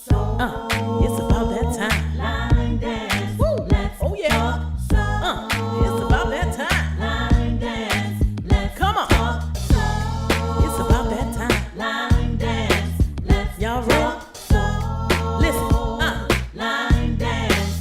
It's about that time. Line dance. Woo. Let's Oh yeah. talk soul. It's about that time. Line dance. Let's Come on. talk It's about soul. that time. Line dance. Let's Y'all ready? talk soul. Listen. Line dance.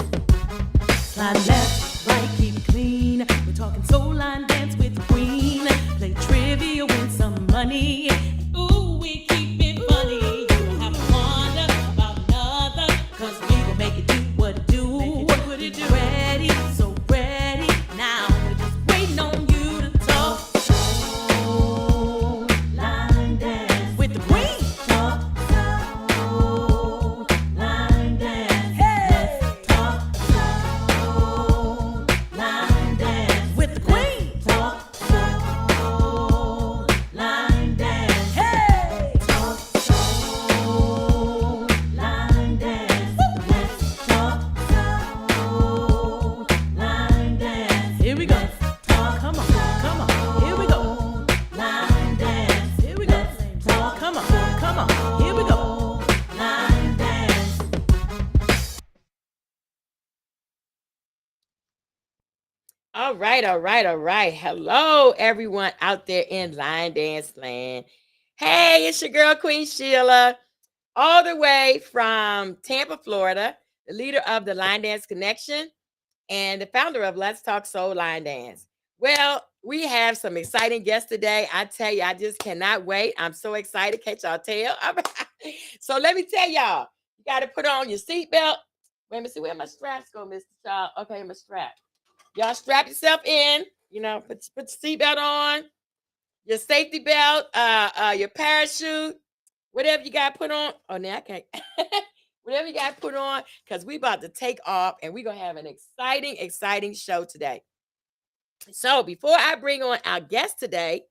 Slide left, right, keep it clean. We're talking soul line dance with the queen. Play trivia, win some money. Ooh, we keep it funny. You don't have to wonder about another, 'cause we gon' make it do what it do. What it do. Ready, so ready. Now we're just waiting on you to talk Soul. Line dance. with the queen. Talk soul. Line dance. Hey, Talk soul. Line dance. with the queen. Talk soul. Line dance. Hey, Talk soul. Line dance. Let's talk soul. Line dance. here we go. Talk Come on, come on. Here we go. line dance. Here we go. Talk Come on, come on. Here we go. line dance. All right, all right, all right. Hello, everyone out there in Line Dance Land. Hey, it's your girl, Queen Sheila, all the way from Tampa, Florida, the leader of the Line Dance Connection and the founder of Let's Talk Soul Line Dance. Well, we have some exciting guests today. I tell you, I just cannot wait. I'm so excited. Can't y'all tell? So let me tell y'all, you got to put on your seatbelt. Wait a minute, see where my straps go, Mr. Child. Okay, my strap. Y'all strap yourself in, put your seatbelt on, your safety belt, your parachute, whatever you got to put on. Oh, now I can't. Whatever you got to put on, because we about to take off and we're going to have an exciting, exciting show today. So before I bring on our guest today,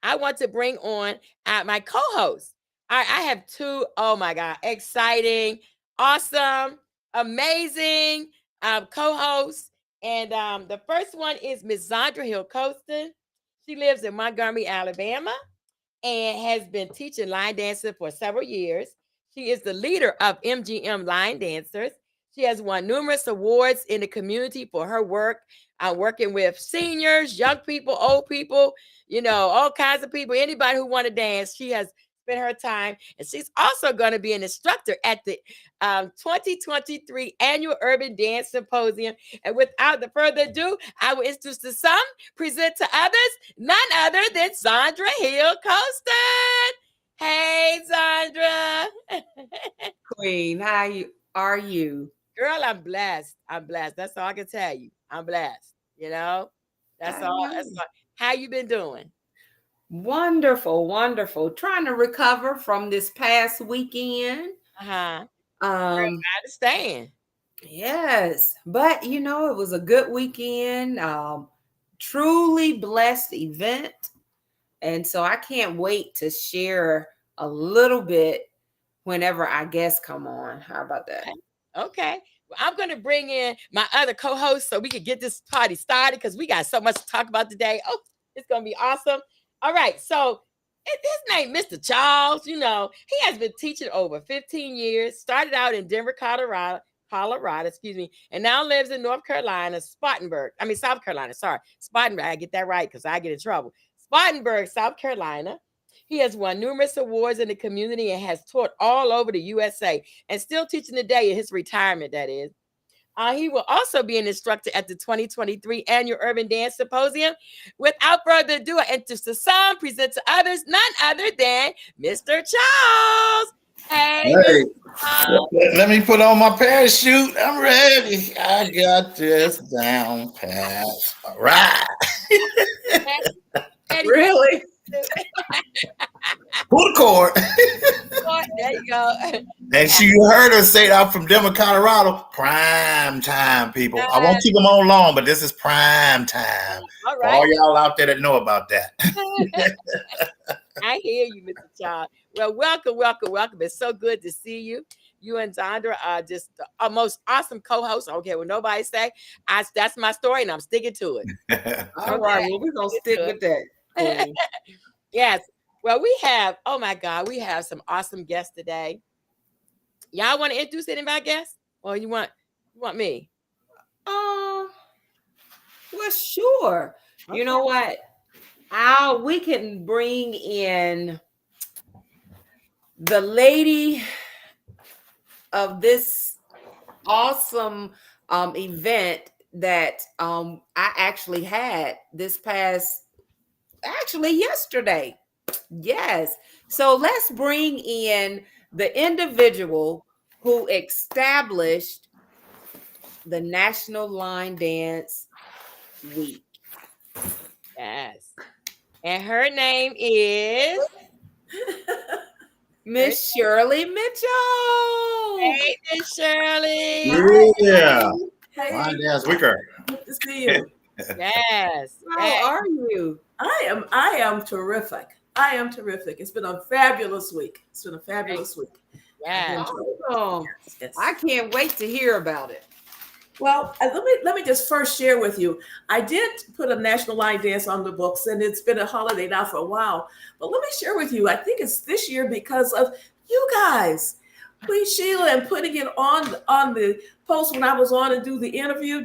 I want to bring on my co-host. I have two, oh my God, exciting, awesome, amazing co-hosts. And the first one is Miss Zandra Hill Colston. She lives in Montgomery, Alabama, and has been teaching line dancing for several years. She is the leader of MGM Line Dancers. She has won numerous awards in the community for her work working with seniors, young people, old people, all kinds of people, anybody who want to dance. She has spent her time, and she's also going to be an instructor at the 2023 Annual Urban Dance Symposium. And without the further ado, I will introduce to some, present to others, none other than Zandra Hill Colston. Hey, Zandra. Queen, are you? Girl, I'm blessed. I'm blessed. That's all I can tell you. I'm blessed. That's I all. know. That's all. How you been doing? Wonderful, wonderful. Trying to recover from this past weekend. Uh-huh. Girl, Um, I understand. yes, but it was a good weekend. Truly blessed event. And so I can't wait to share a little bit whenever our guests come on. How about that? Okay. Well, I'm going to bring in my other co-host so we can get this party started because we got so much to talk about today. Oh, it's going to be awesome. All right. So his name, Mr. Charles, he has been teaching over 15 years, started out in Denver, Colorado, excuse me, and now lives in North Carolina, South Carolina, sorry, Spartanburg. I get that right because I get in trouble. Spartanburg, South Carolina. He has won numerous awards in the community and has taught all over the USA and still teaching today in his retirement, that is. He will also be an instructor at the 2023 Annual Urban Dance Symposium. Without further ado, I introduce to some, present to others, none other than Mr. Charles. Hey, Hey, Mr. Charles. let me put on my parachute. I'm ready. I got this down pat. All right. Eddie, Really? Pull the cord. there you go. And you heard her say that I'm from Denver, Colorado. Prime time, people. I won't keep them on long, but this is prime time. All For all right. y'all out there that know about that. I hear you, Mr. Charles. Well, welcome, welcome, welcome. It's so good to see you. You and Zandra are just the most awesome co-hosts. Okay, well, nobody say that's my story, and I'm sticking to it. All right. Well, we're going to stick with that, Queen. Yes. Well, we have, oh my God, we have some awesome guests today. Y'all want to introduce anybody guest? Or you want me? Well, sure. Okay. You know what? We can bring in the lady of this awesome event that I actually had this past, actually yesterday. Yes. So let's bring in the individual who established the National Line Dance Week. Yes. And her name is Miss Shirley Mitchell. Hey, Miss Shirley. Yeah. Hey, Line Dance Weeker. good to see you. Yes. How are you? I am terrific. I am terrific. It's been a fabulous week. It's been a fabulous week. Yes. Awesome. Yes. I can't wait to hear about it. Well, let me just first share with you. I did put a National Line Dance on the books, and it's been a holiday now for a while. But let me share with you. I think it's this year because of you guys, Queen Sheila, and putting it on the post when I was on and did the interview,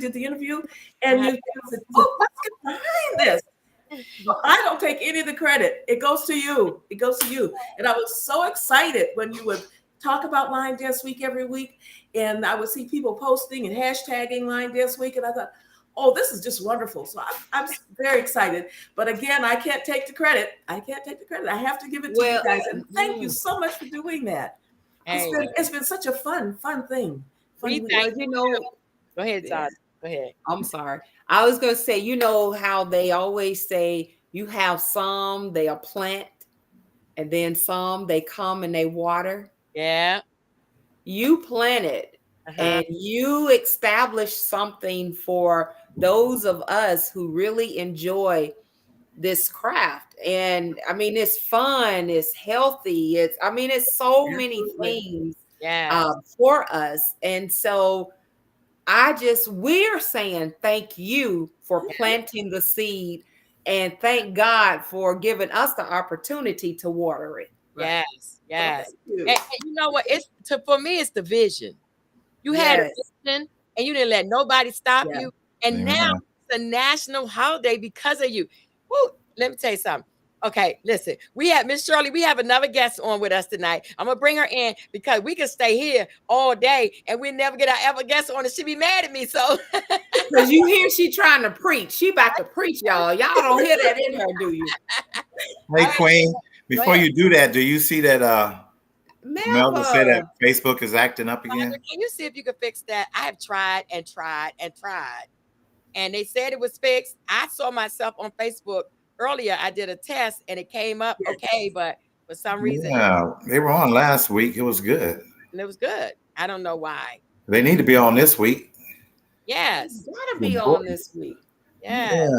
and you said, "Oh, let's get behind this." I don't take any of the credit. It goes to you. It goes to you. And I was so excited when you would talk about Line Dance Week every week. And I would see people posting and hashtagging Line Dance Week. And I thought, oh, this is just wonderful. So I'm very excited. But again, I can't take the credit. I have to give it to you guys. And thank you so much for doing that. Hey. It's been such a fun thing. We week. thank You know, Go ahead, Todd. Go ahead. I'm sorry. I was going to say, you know how they always say you have some they'll plant and then some they come and they water. Yeah. You planted and you established something for those of us who really enjoy this craft. And I mean, it's fun, it's healthy, it's so many things for us. And so we're saying thank you for planting the seed and thank God for giving us the opportunity to water it. Yes. Yes. You. And you know what? For me, it's the vision. You had a vision and you didn't let nobody stop you. And now it's a national holiday because of you. Woo, let me tell you something. Okay, listen, we have Miss Shirley. We have another guest on with us tonight. I'm gonna bring her in because we can stay here all day and we never get our ever guest on, and she be mad at me. So, because you hear she trying to preach, she about to preach, y'all. Y'all don't hear that in her, do you? Hey, Queen. Before you do that, do you see that Melvin said that Facebook is acting up again? Can you see if you can fix that? I have tried, and they said it was fixed. I saw myself on Facebook earlier. I did a test and it came up okay, but for some reason, they were on last week. It was good. And it was good. I don't know why. They need to be on this week. Yes, gotta be on this week. Yeah.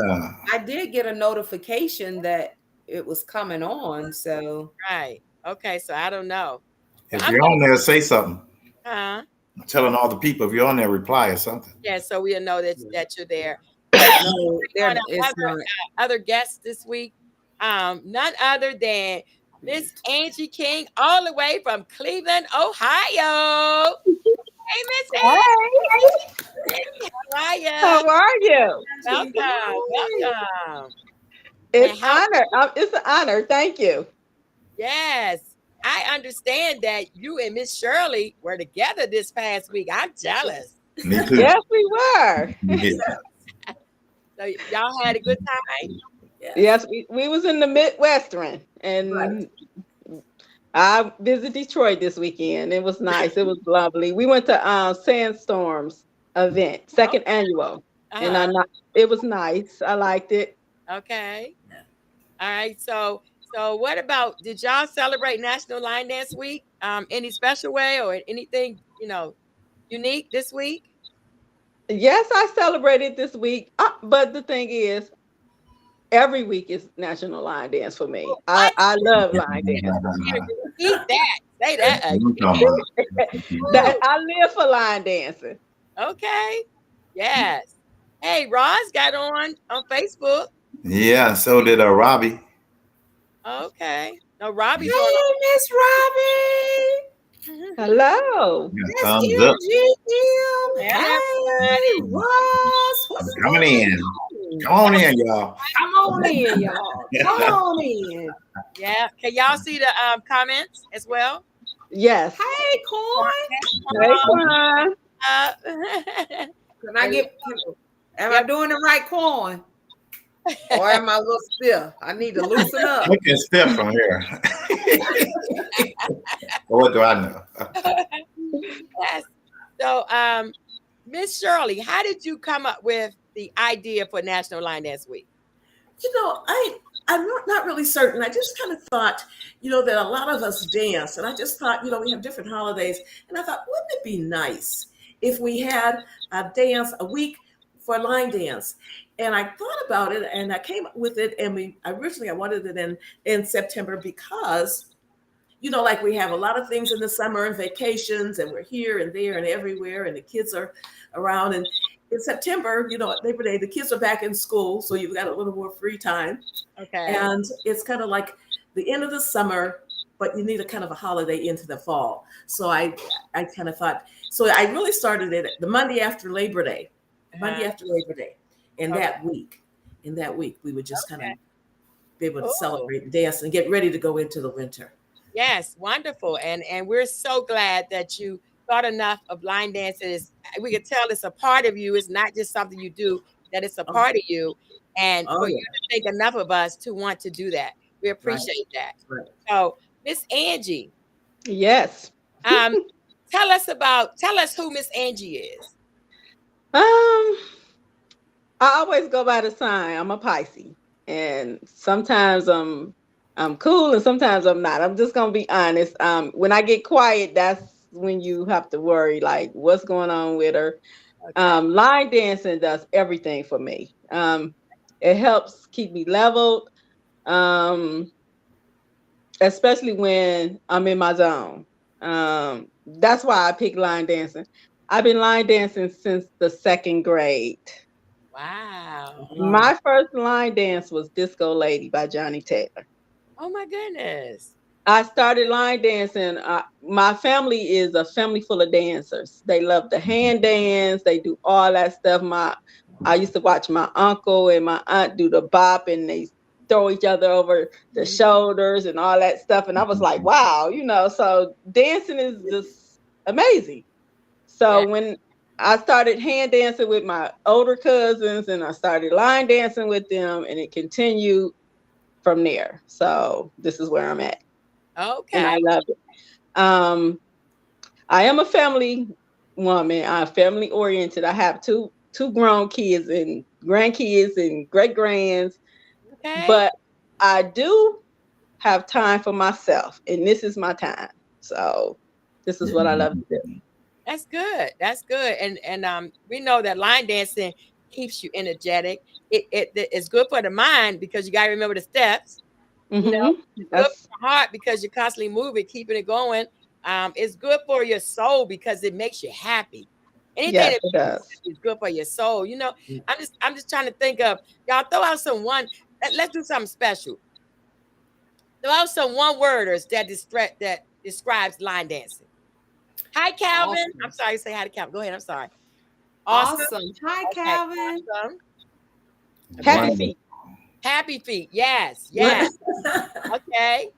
I did get a notification that it was coming on. So right. Okay. So I don't know. If you're on there, say something. I'm telling all the people if you're on there, reply or something. Yeah, so we'll know that you're there. No, there is other guests this week. None other than Miss Angie King, all the way from Cleveland, Ohio. Hey, Miss Angie. How are you? Welcome. It's an honor. Thank you. Yes. I understand that you and Miss Shirley were together this past week. I'm jealous. Me too. Yes, we were. So y'all had a good time? Yes, we was in the Midwestern, and I visited Detroit this weekend. It was nice. It was lovely. We went to Sandstorms event, second annual, and it was nice. I liked it. Okay. All right. So what about, did y'all celebrate National Line Dance Week? Any special way or anything, unique this week? Yes, I celebrated this week. But the thing is, every week is National Line Dance for me. I love line dance. Eat that. Say that. I live for line dancing. Okay. Yes. Hey, Roz got on Facebook. Yeah, so did Robbie. Okay. No, Robbie's on. Miss Robbie. Hello. Yeah, Miss thumbs up. Kim. Yeah, Hey, Ross. What's Coming going in. on? Come on in, y'all. Come on in, y'all. Come on in. yeah. Can y'all see the comments as well? Yes. Hey, Corn. Hey, Quan. Uh, Can I get? Am I doing the right corn? Or am I a little stiff? I need to loosen up. Looking stiff from here. What do I know? yes. So, Miss Shirley, how did you come up with the idea for National Line Dance Week? You know, I'm not really certain. I just kind of thought, that a lot of us dance, and I just thought, we have different holidays, and I thought, wouldn't it be nice if we had a week for line dance? And I thought about it, and I came up with it, and I wanted it in September because, like we have a lot of things in the summer and vacations, and we're here and there and everywhere, and the kids are around. And in September, Labor Day, the kids are back in school, so you've got a little more free time. Okay. And it's kind of like the end of the summer, but you need a kind of a holiday into the fall. So I kind of thought, so I really started it the Monday after Labor Day, Monday after Labor Day. And that week, we would just kind of be able to celebrate and dance and get ready to go into the winter. Yes, wonderful. And we're so glad that you thought enough of line dancing. We can tell it's a part of you. It's not just something you do, that it's a part of you. And for you to think enough of us to want to do that. We appreciate that. Right. So, Miss Angie. Yes. Tell us who Miss Angie is. I always go by the sign. I'm a Pisces, and sometimes I'm cool, and sometimes I'm not. I'm just gonna be honest. When I get quiet, that's when you have to worry, like what's going on with her. Okay. Line dancing does everything for me. It helps keep me leveled, especially when I'm in my zone. That's why I pick line dancing. I've been line dancing since the 2nd grade. Wow. My first line dance was Disco Lady by Johnny Taylor. Oh my goodness. I started line dancing. My family is a family full of dancers. They love the hand dance. They do all that stuff. I used to watch my uncle and my aunt do the bop, and they throw each other over the shoulders and all that stuff. And I was like, wow, so dancing is just amazing. So when I started hand dancing with my older cousins, and I started line dancing with them, and it continued from there. So this is where I'm at. Okay. And I love it. I am a family woman. I'm family oriented. I have two grown kids and grandkids and great grands. Okay. But I do have time for myself, and this is my time. So this is what I love to do. That's good. That's good. And we know that line dancing keeps you energetic. It's good for the mind because you got to remember the steps. Mm-hmm. It's good for the heart because you're constantly moving, keeping it going. It's good for your soul because it makes you happy. Anything that does is good for your soul. I'm just trying to think of, y'all throw out let's do something special. Throw out some one-worders that describes line dancing. Hi, Calvin. Awesome. I'm sorry to say hi to Calvin. Go ahead. I'm sorry. Awesome. Hi, Calvin. Awesome. Happy feet. Happy feet. Yes. Yes. Okay.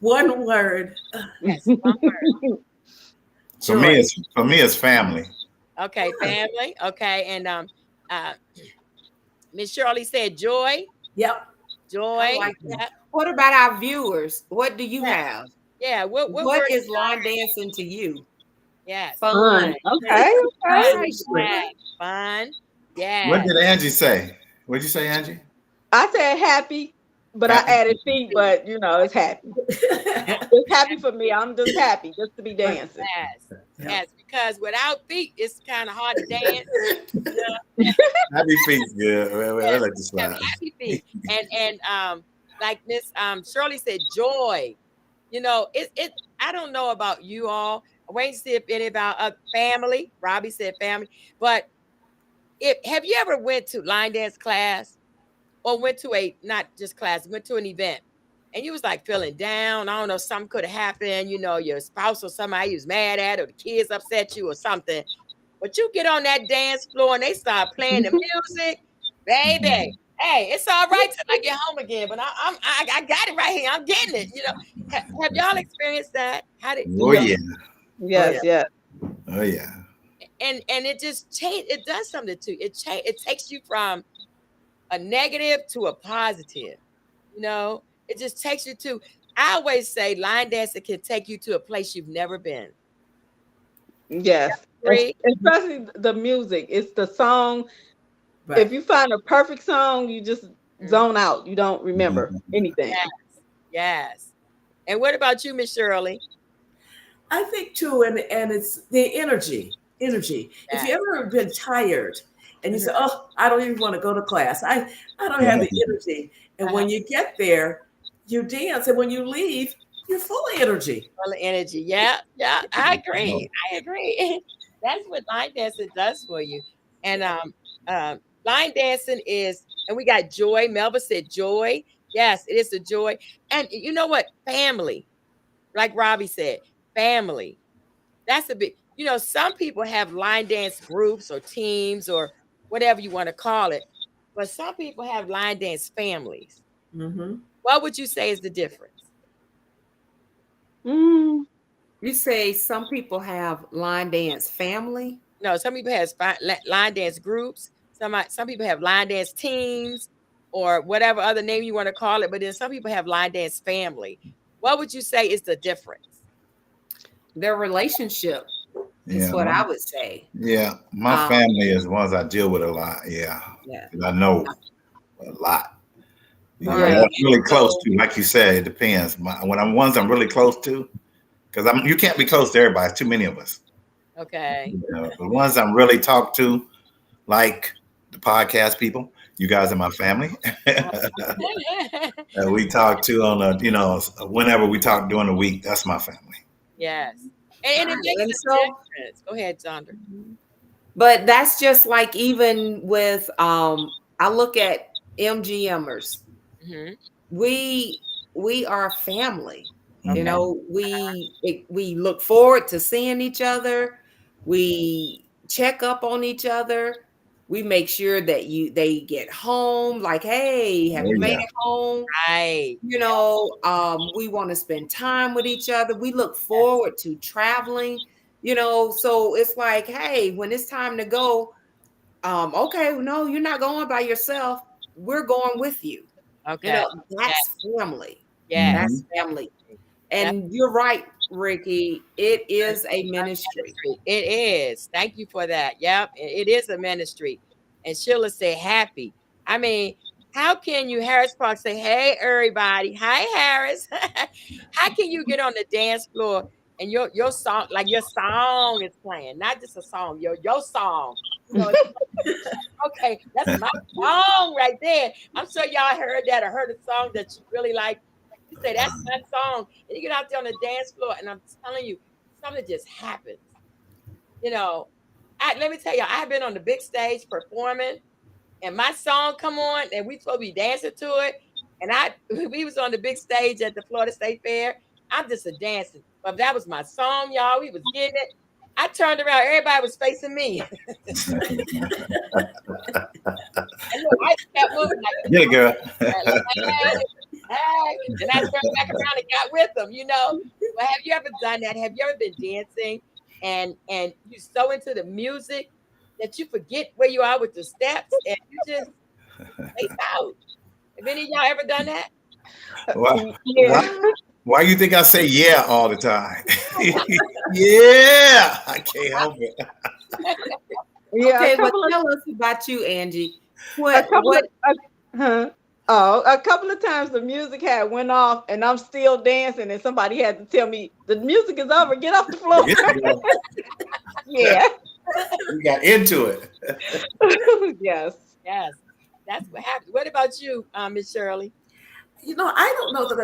One word. Yes. One word. For me, it's family. Okay, family. Okay, and Miss Shirley said joy. Yep. Joy. Like what about our viewers? What do you have? Yeah. What is line dancing to you? Yes. Fun. Okay. Fun. Yeah. What did Angie say? What did you say, Angie? I said happy, but I added feet, but it's happy. It's happy for me. I'm just happy just to be dancing. Yes, because without feet, it's kind of hard to dance. Happy feet's good. We'll let this slide. Happy feet. And like Miss Shirley said, joy. I don't know about you all. I'm waiting to see if any of our family, Robbie said family, but have you ever went to line dance class or went to not just class, went to an event and you was like feeling down. I don't know, something could have happened. You know, your spouse or somebody you was mad at, or the kids upset you or something. But you get on that dance floor and they start playing the music, baby. Hey, it's all right till I get home again, but I got it right here. I'm getting it. You know, have y'all experienced that? How did? Oh yeah. Yes, yes. Oh yeah. And it just change. It does something to you. It takes you from a negative to a positive. You know, it just takes you to. I always say line dancing can take you to a place you've never been. Yes. Agree? Especially the music. It's the song. Right. If you find a perfect song, you just zone out. You don't remember anything. Yes. Yes. And what about you, Miss Shirley? I think too, and it's the energy. Energy. If you ever been tired and you say, "Oh, I don't even want to go to class. I don't have the energy." And when you get there, you dance, and when you leave, you're full of energy. Full of energy. Yeah, yeah. I agree. I agree. That's what line dancing does for you. And line dancing is, and we got joy. Melba said joy. Yes, it is a joy. And you know what? Family. Like Robbie said, family. That's a big, you know, some people have line dance groups or teams or whatever you want to call it, but some people have line dance families. Mm-hmm. What would you say is the difference? You say some people have line dance family? No, some people have line dance groups. Some people have line dance teams or whatever other name you want to call it, but then some people have line dance family. What would you say is the difference? Their relationship is what I would say. Yeah, my family is ones I deal with a lot. Yeah. I know a lot. You know, I'm really close to, like you said, it depends. When I'm ones I'm really close to, because you can't be close to everybody. It's too many of us. Okay. You know, the ones I'm really talk to, like the podcast people, you guys are my family. We talk to on a, you know, whenever we talk during the week, that's my family. Yes. And it makes a difference. Go ahead, Sandra. But that's just like even with I look at MGMers. Mm-hmm. We are family. Okay. You know, we look forward to seeing each other. We check up on each other. We make sure that they get home. Like, hey, have you made it home? Right. You know, we want to spend time with each other. We look forward to traveling. You know, so it's like, hey, when it's time to go, okay, no, you're not going by yourself. We're going with you. Okay. You know, that's family. Yeah. That's family. And you're right, Ricky. It is a ministry. It is. Thank you for that. Yep. It is a ministry. And Sheila said happy. I mean, how can you, Harris Park, say, hey, everybody. Hi, Harris. How can you get on the dance floor and your song, like your song is playing, not just a song, your song. You know, okay, that's my song right there. I'm sure y'all heard that or heard a song that you really like. You say, that's my song. And you get out there on the dance floor, and I'm telling you, something just happens. You know, let me tell you, I've been on the big stage performing, and my song come on, and we supposed to be dancing to it. And we was on the big stage at the Florida State Fair. I'm just a dancer. But that was my song, y'all. We was getting it. I turned around, everybody was facing me. And look, I kept moving like, yeah, girl. Hey, and I turned back around and got with them, you know. Well, have you ever done that? Have you ever been dancing and you so into the music that you forget where you are with the steps and you just face out? Have any of y'all ever done that? Why you think I say yeah all the time? Yeah, I can't help it. Okay, but tell us about you, Angie. A couple of times the music had went off and I'm still dancing and somebody had to tell me the music is over, get off the floor. Yeah. You got into it. Yes. Yes. That's what happened. What about you, Miss Shirley? You know, I don't know that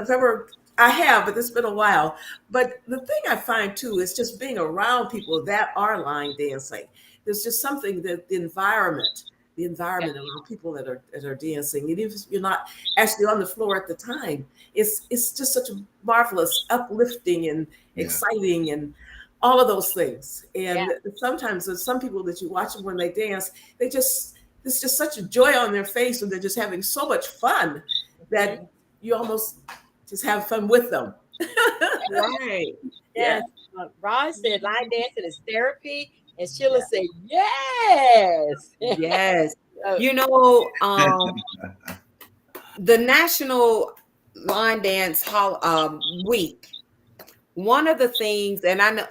I have, but it's been a while. But the thing I find too is just being around people that are line dancing. There's just something that the environment the environment around people that are dancing. And if you're not actually on the floor at the time, it's just such a marvelous, uplifting and exciting and all of those things. And sometimes there's some people that you watch them when they dance, there's just such a joy on their face, and they're just having so much fun that you almost just have fun with them. Right. Yes. Roz said line dancing is therapy, and Sheila said yes. Yes. You know, the National Line Dance Week, one of the things, and I know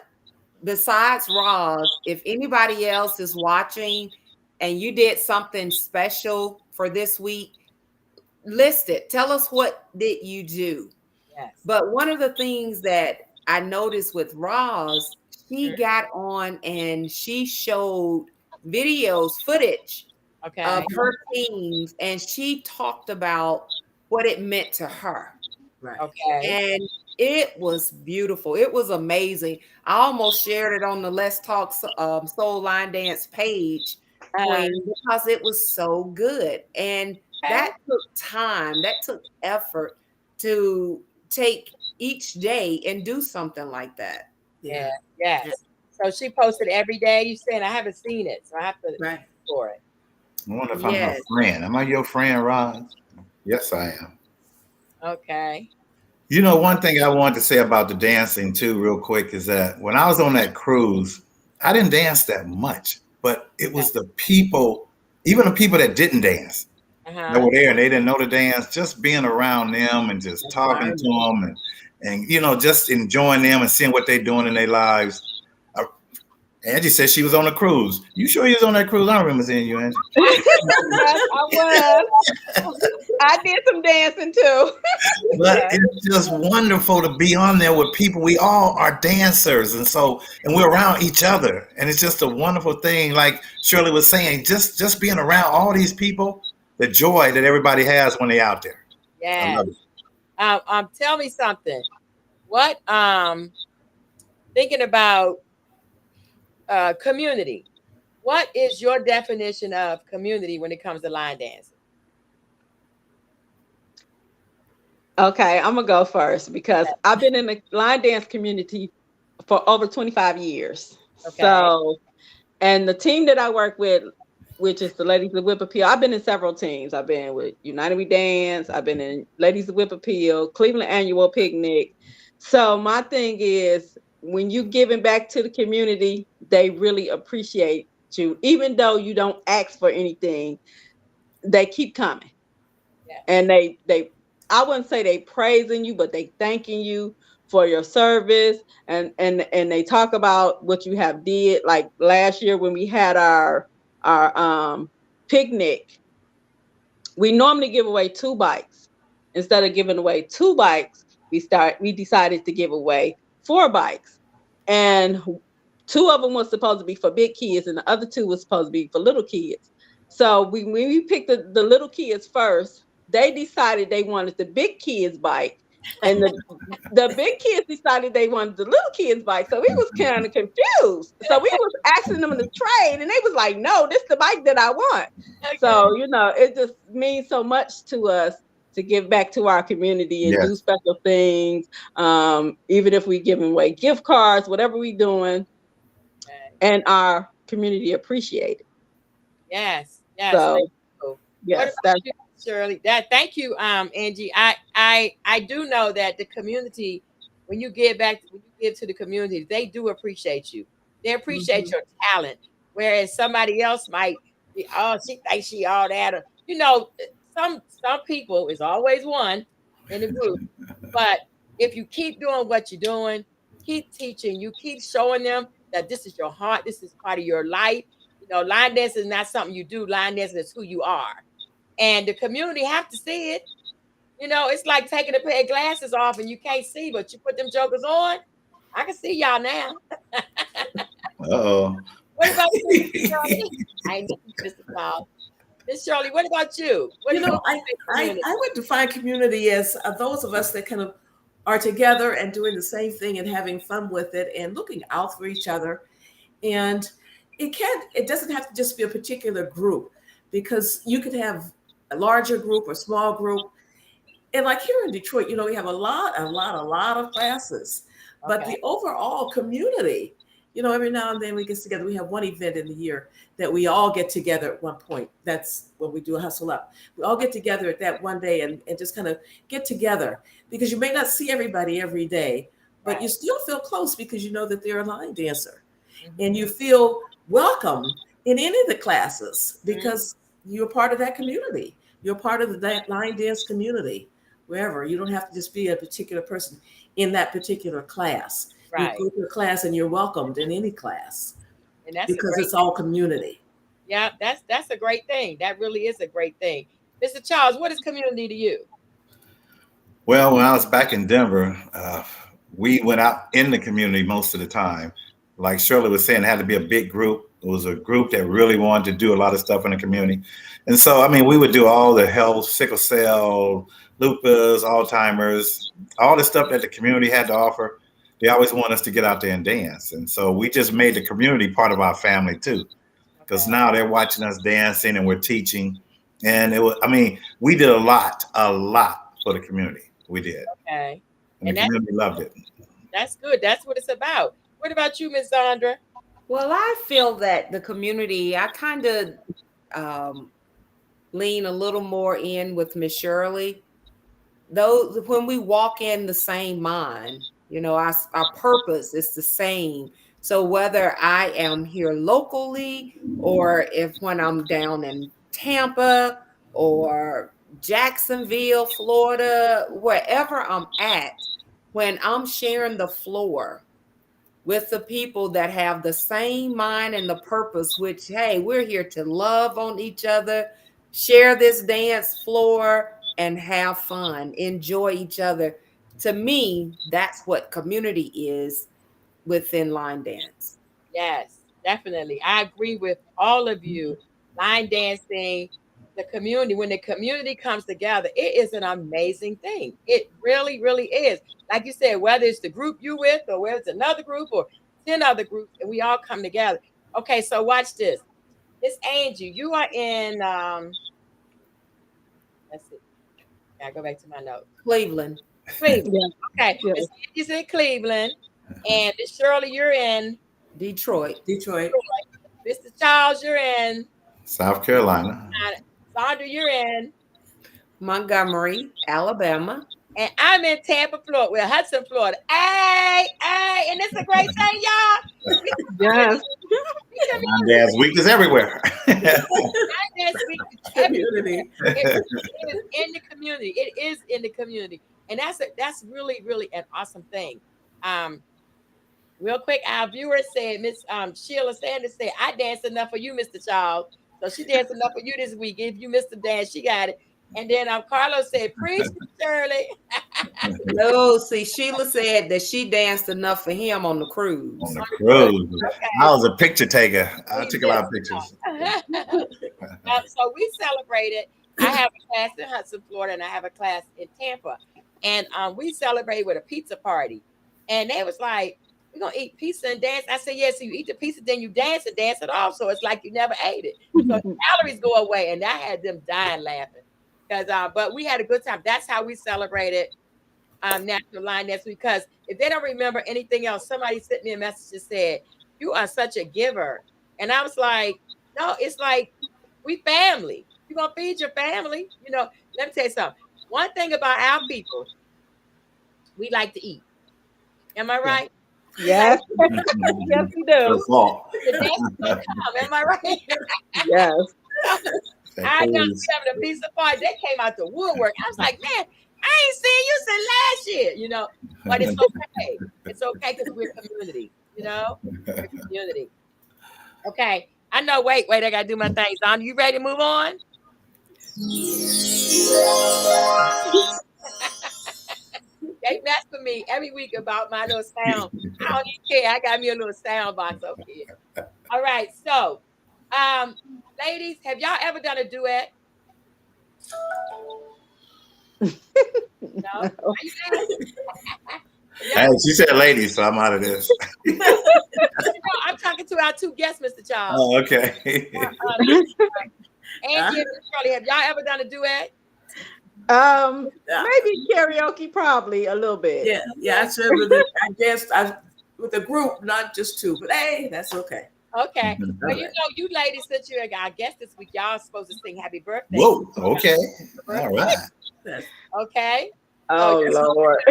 besides Roz, if anybody else is watching and you did something special for this week, list it. Tell us what did you do. Yes. But one of the things that I noticed with Roz, she got on and she showed footage of her teams, and she talked about what it meant to her. Right. Okay. And it was beautiful. It was amazing. I almost shared it on the Let's Talk Soul Line Dance page because it was so good. And that took time, that took effort to take each day and do something like that. Yeah. Yes. So she posted every day. You said I haven't seen it, so I have to look for it. I wonder if I'm her friend. Am I your friend, Roz? Yes, I am. Okay. You know, one thing I wanted to say about the dancing too, real quick, is that when I was on that cruise, I didn't dance that much, but it was the people, even the people that didn't dance, that were there and they didn't know the dance, just being around them and just talking to them and you know, just enjoying them and seeing what they're doing in their lives. Angie said she was on a cruise. You sure you was on that cruise? I don't remember seeing you, Angie. Yes, I was. I did some dancing too. But it's just wonderful to be on there with people. We all are dancers, and we're around each other, and it's just a wonderful thing. Like Shirley was saying, just being around all these people, the joy that everybody has when they're out there. Yeah. Tell me something. What thinking about community. What is your definition of community when it comes to line dancing? Okay, I'm gonna go first because I've been in the line dance community for over 25 years. Okay. So, and the team that I work with, which is the Ladies of Whip Appeal, I've been in several teams. I've been with United We Dance. I've been in Ladies of Whip Appeal, Cleveland Annual Picnic. So my thing is, when you giving back to the community, they really appreciate you. Even though you don't ask for anything, they keep coming. Yeah. And they I wouldn't say they praising you, but they thanking you for your service. And they talk about what you have did. Like last year when we had our picnic, we normally give away 2 bikes. Instead of giving away 2 bikes, we decided to give away 4 bikes, and 2 of them was supposed to be for big kids and the other 2 was supposed to be for little kids. So when we picked the little kids first, they decided they wanted the big kids bike, and the big kids decided they wanted the little kids bike. So we was kind of confused. So we was asking them to trade, and they was like, no, this is the bike that I want. Okay. So, you know, it just means so much to us to give back to our community and do special things. Even if we giving away gift cards, whatever we doing, and our community appreciate it. Yes. Yes. So, yes, that's Shirley. Thank you, Angie. I do know that the community, when you give to the community, they do appreciate you. They appreciate your talent. Whereas somebody else might be, she thinks she all that. Or, you know, some people, is always one in the group. But if you keep doing what you're doing, keep teaching, you keep showing them that this is your heart, this is part of your life. You know, line dance is not something you do. Line dance is who you are. And the community have to see it. You know, it's like taking a pair of glasses off and you can't see, but you put them jokers on. I can see y'all now. Uh-oh. What about you, Shirley? I know Mr. Paul. Miss Shirley, what about you? I would define community as those of us that kind of are together and doing the same thing and having fun with it and looking out for each other. And it doesn't have to just be a particular group. because you could have a larger group or small group. And like here in Detroit, you know, we have a lot of classes, but the overall community, you know, every now and then we get together. We have one event in the year that we all get together at one point. That's when we do a hustle up. We all get together at that one day and just kind of get together, because you may not see everybody every day, but you still feel close because you know that they're a line dancer, and you feel welcome in any of the classes because you're part of that community. You're part of that line dance community, wherever. You don't have to just be a particular person in that particular class. Right. You go to a class and you're welcomed in any class, and that's because it's all community. Yeah, that's a great thing. That really is a great thing. Mr. Charles, what is community to you? Well, when I was back in Denver, we went out in the community most of the time. Like Shirley was saying, it had to be a big group. It was a group that really wanted to do a lot of stuff in the community. And so, I mean, we would do all the health, sickle cell, lupus, Alzheimer's, all the stuff that the community had to offer. They always want us to get out there and dance. And so we just made the community part of our family too, because now they're watching us dancing and we're teaching. And it was, I mean, we did a lot for the community. We did. Okay. And the community loved it. That's good. That's what it's about. What about you, Ms. Zandra? Well, I feel that the community, I kind of lean a little more in with Miss Shirley. Those, when we walk in the same mind, you know, our purpose is the same. So whether I am here locally, or if when I'm down in Tampa or Jacksonville, Florida, wherever I'm at, when I'm sharing the floor with the people that have the same mind and the purpose, which, hey, we're here to love on each other, share this dance floor, and have fun, enjoy each other. To me, that's what community is within line dance. Yes, definitely. I agree with all of you. Line dancing, the community, when the community comes together, it is an amazing thing. It really, really is. Like you said, whether it's the group you with or whether it's another group or 10 other groups, and we all come together. Okay, so watch this. Miss Angie, you are in, let's see. I go back to my notes. Cleveland. Cleveland. Okay. Yeah. Miss Angie's in Cleveland. And Miss Shirley, you're in Detroit. Detroit. Mr. Charles, you're in South Carolina. Sandra, you're in Montgomery, Alabama. And I'm in Tampa, Florida. Well, Hudson, Florida. Hey, and it's a great thing, y'all. Yes. Line dance week is everywhere. Line dance week is everywhere. Community. It is in the community. It is in the community. And that's really, really an awesome thing. Real quick, our viewer said, Miss Sheila Sanders said, I danced enough for you, Mr. Charles. So she danced enough for you this week. If you missed the dance, she got it. And then Carlos said, preach, Shirley. No, see, Sheila said that she danced enough for him on the cruise. On the cruise. Okay. I was a picture taker. I took a lot of pictures. So we celebrated. I have a class in Hudson, Florida, and I have a class in Tampa. And we celebrated with a pizza party. And they was like, we're going to eat pizza and dance. I said, yes, so you eat the pizza, then you dance it off. So it's like you never ate it. So the calories go away. And I had them dying laughing. But we had a good time. That's how we celebrated National Line Dance Week. Because if they don't remember anything else, somebody sent me a message that said, you are such a giver. And I was like, no, it's like we family. You're going to feed your family. You know, let me tell you something. One thing about our people, we like to eat. Am I right? Yes. Yes, we do. The dance is gonna come. Am I right? Yes. I know we having a pizza party. They came out the woodwork. I was like, man, I ain't seen you since last year, you know. But it's okay. It's okay because we're community, you know. We're community. Okay. I know. Wait. I gotta do my thing. Zon, you ready to move on? They mess with me every week about my little sound. I don't even care. I got me a little sound box over here. All right. So, ladies, have y'all ever done a duet? No. Hey, she said ladies, so I'm out of this. I'm talking to our two guests, Mr. Charles. Oh, okay. Angie and Shirley, have y'all ever done a duet? Maybe karaoke, probably a little bit. Yeah. I said with it. I danced with a group, not just two. But hey, that's okay. Okay. Well, you know, you ladies, since you're our guest this week, y'all are supposed to sing happy birthday. Whoa. Okay. All right. Okay. Oh, Lord.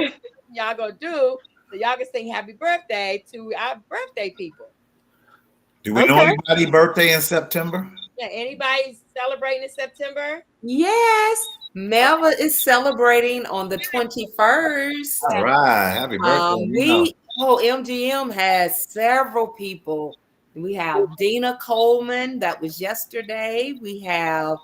Y'all gonna do so y'all can sing happy birthday to our birthday people. Do we know anybody's birthday in September? Yeah, anybody celebrating in September? Yes. Melva is celebrating on the 21st. All right. Happy birthday. MGM has several people. We have Dina Coleman, that was yesterday. We have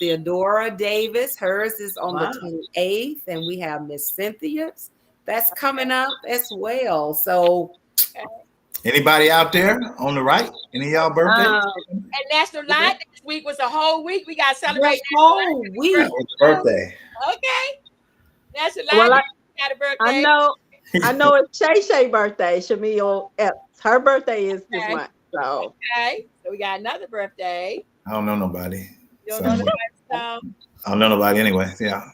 Theodora Davis, hers is on the 28th, and we have Miss Cynthia's that's coming up as well. So anybody out there on the right? Any of y'all birthday? And National Line this week was a whole week. We got to celebrate whole week. Birthday. Okay. National Line got a birthday. I know it's Shay birthday. Shamil Epps. Her birthday is this month. So so we got another birthday. I don't know nobody. You don't know nobody, so. I don't know nobody anyway. Yeah.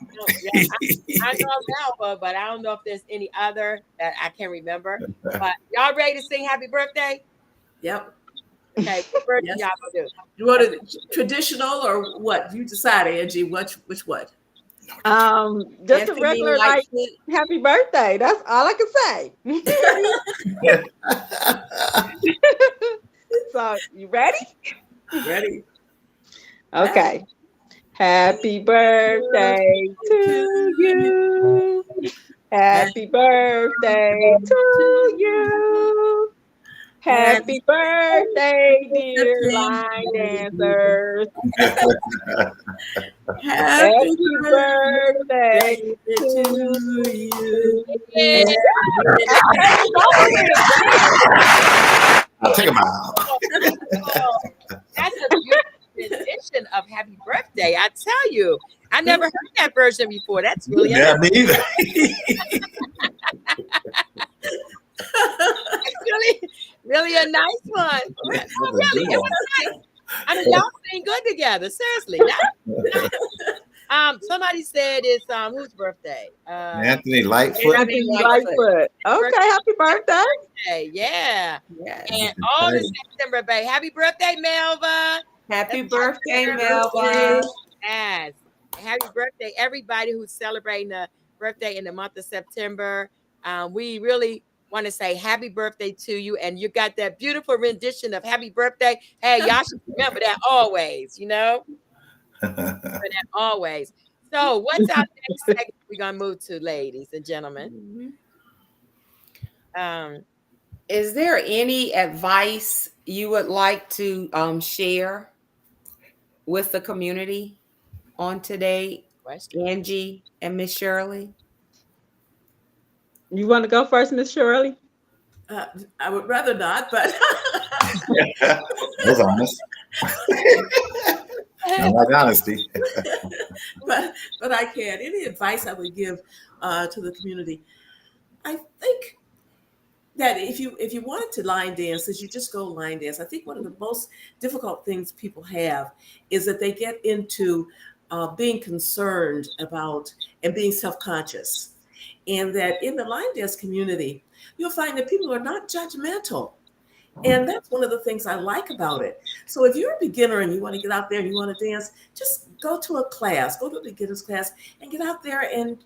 I know Melva, but I don't know if there's any other that I can remember. But y'all ready to sing happy birthday? Yep. Okay, what birthday y'all gonna do? You want it traditional or what? You decide, Angie. Which what? Just a regular like happy birthday. That's all I can say. So you ready? Ready. Okay. Happy birthday to you. Happy birthday to you. Happy birthday, dear line dancers. Happy birthday to you. I'll take a mile. That's a beautiful rendition of happy birthday. I tell you, I never heard that version before. That's really me either. really a nice one. Really, it was nice. I mean, y'all sing good together. Seriously. Somebody said it's whose birthday? Anthony Lightfoot. Anthony Lightfoot. Okay, happy birthday. Yeah. Yes. And all the September, baby. Happy birthday, Melva. Happy birthday, Melva. Yes. Happy birthday, everybody who's celebrating a birthday in the month of September. We really want to say happy birthday to you. And you got that beautiful rendition of happy birthday. Hey, y'all should remember that always, you know? Remember that always. So what's our next segment we're going to move to, ladies and gentlemen? Is there any advice you would like to share with the community on today, Angie and Miss Shirley? You want to go first, Miss Shirley? I would rather not, but That's honest. I like honesty. but I can. Any advice I would give to the community? I think that if you wanted to line dance, is you just go line dance. I think one of the most difficult things people have is that they get into being concerned about and being self-conscious. And that in the line dance community, you'll find that people are not judgmental. And that's one of the things I like about it. So if you're a beginner and you want to get out there and you want to dance, just go to a class, go to a beginner's class and get out there and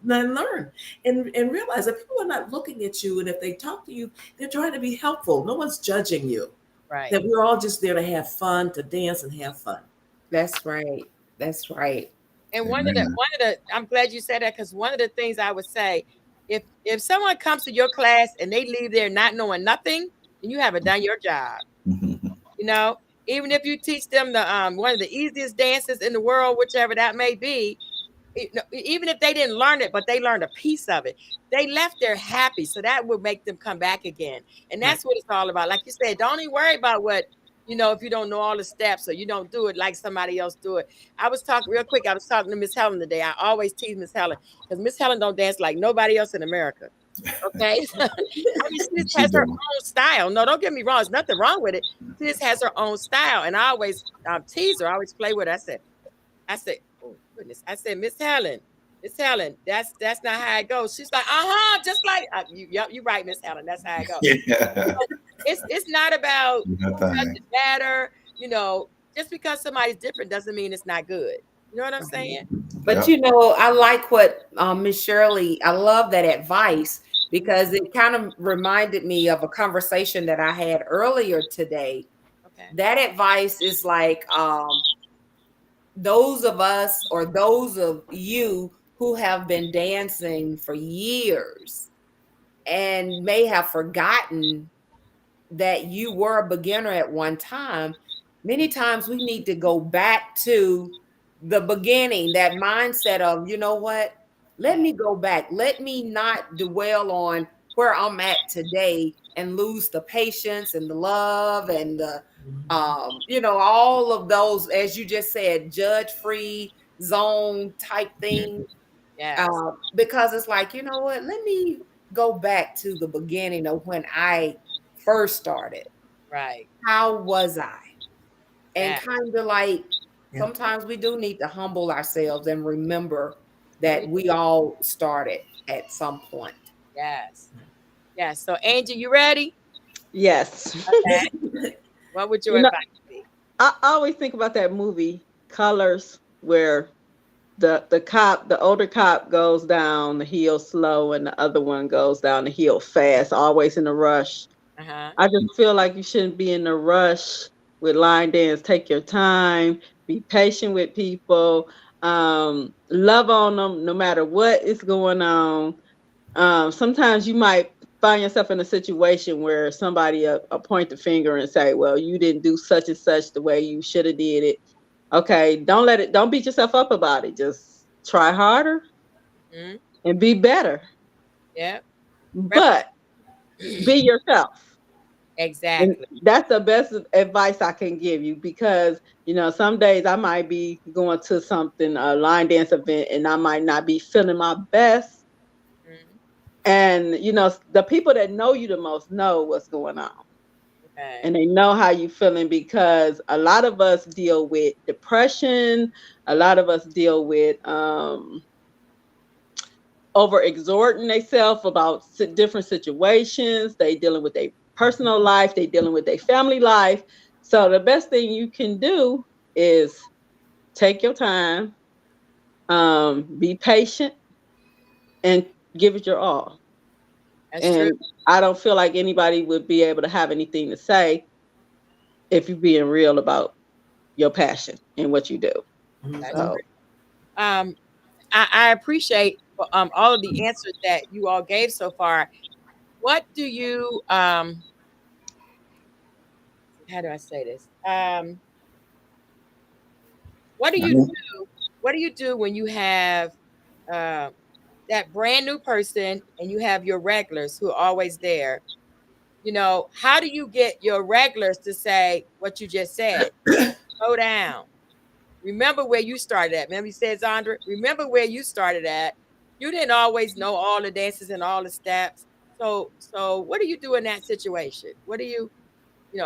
learn and realize that people are not looking at you. And if they talk to you, they're trying to be helpful. No one's judging you. Right. That we're all just there to have fun, to dance and have fun. That's right. That's right. And one of the, I'm glad you said that, because one of the things I would say, if someone comes to your class and they leave there not knowing nothing, then you haven't done your job. You know, even if you teach them the one of the easiest dances in the world, whichever that may be, even if they didn't learn it, but they learned a piece of it, they left there happy. So that would make them come back again. And that's what it's all about. Like you said, don't even worry about what, you know, if you don't know all the steps or you don't do it like somebody else do it. I was talking to Miss Helen today. I always tease Miss Helen because Miss Helen don't dance like nobody else in America. Okay. I mean, she just She has her do. own style. No, don't get me wrong. There's nothing wrong with it. She just has her own style. And I always tease her. I always play with her. I said, oh goodness. I said, Miss Helen, that's not how it goes. She's like, just like you're right, Miss Helen. That's how it goes. Yeah. It's not about Nothing. doesn't matter, just because somebody's different doesn't mean it's not good. You know what I'm saying? But I like what Miss Shirley, I love that advice because it kind of reminded me of a conversation that I had earlier today. Okay. That advice is like those of us or those of you who have been dancing for years and may have forgotten that you were a beginner at one time. Many times we need to go back to the beginning, that mindset of, you know what, let me go back. Let me not dwell on where I'm at today and lose the patience and the love and the, all of those, as you just said, judge-free zone type thing. Yeah. Because it's like, you know what, let me go back to the beginning of when I first started. Right. How was I? And Yeah. kind of like, sometimes we do need to humble ourselves and remember that we all started at some point. Yes. Yes. So, Angie, you ready? Yes. Okay. What would your advice be? I always think about that movie, Colors, where the older cop goes down the hill slow and the other one goes down the hill fast, always in a rush. Uh-huh. I just feel like you shouldn't be in a rush with line dance. Take your time, be patient with people, love on them no matter what is going on. Sometimes you might find yourself in a situation where somebody point the finger and say, well, you didn't do such and such the way you should have did it. Okay, don't beat yourself up about it. Just try harder and be better. Yeah. But be yourself. Exactly. And that's the best advice I can give you because, some days I might be going to something, a line dance event, and I might not be feeling my best. And, the people that know you the most know what's going on. Okay. And they know how you feeling because a lot of us deal with depression. A lot of us deal with overexerting themselves about different situations. They dealing with their personal life. They dealing with their family life. So the best thing you can do is take your time, be patient, and give it your all. That's and true. I don't feel like anybody would be able to have anything to say if you're being real about your passion and what you do. So, I appreciate all of the answers that you all gave so far. What do you how do I say this? What do you do? What do you do when you have that brand new person and you have your regulars who are always there? How do you get your regulars to say what you just said? Slow down. Remember where you started at. Remember you said, Zandra, remember where you started at. You didn't always know all the dances and all the steps. So what do you do in that situation? What do you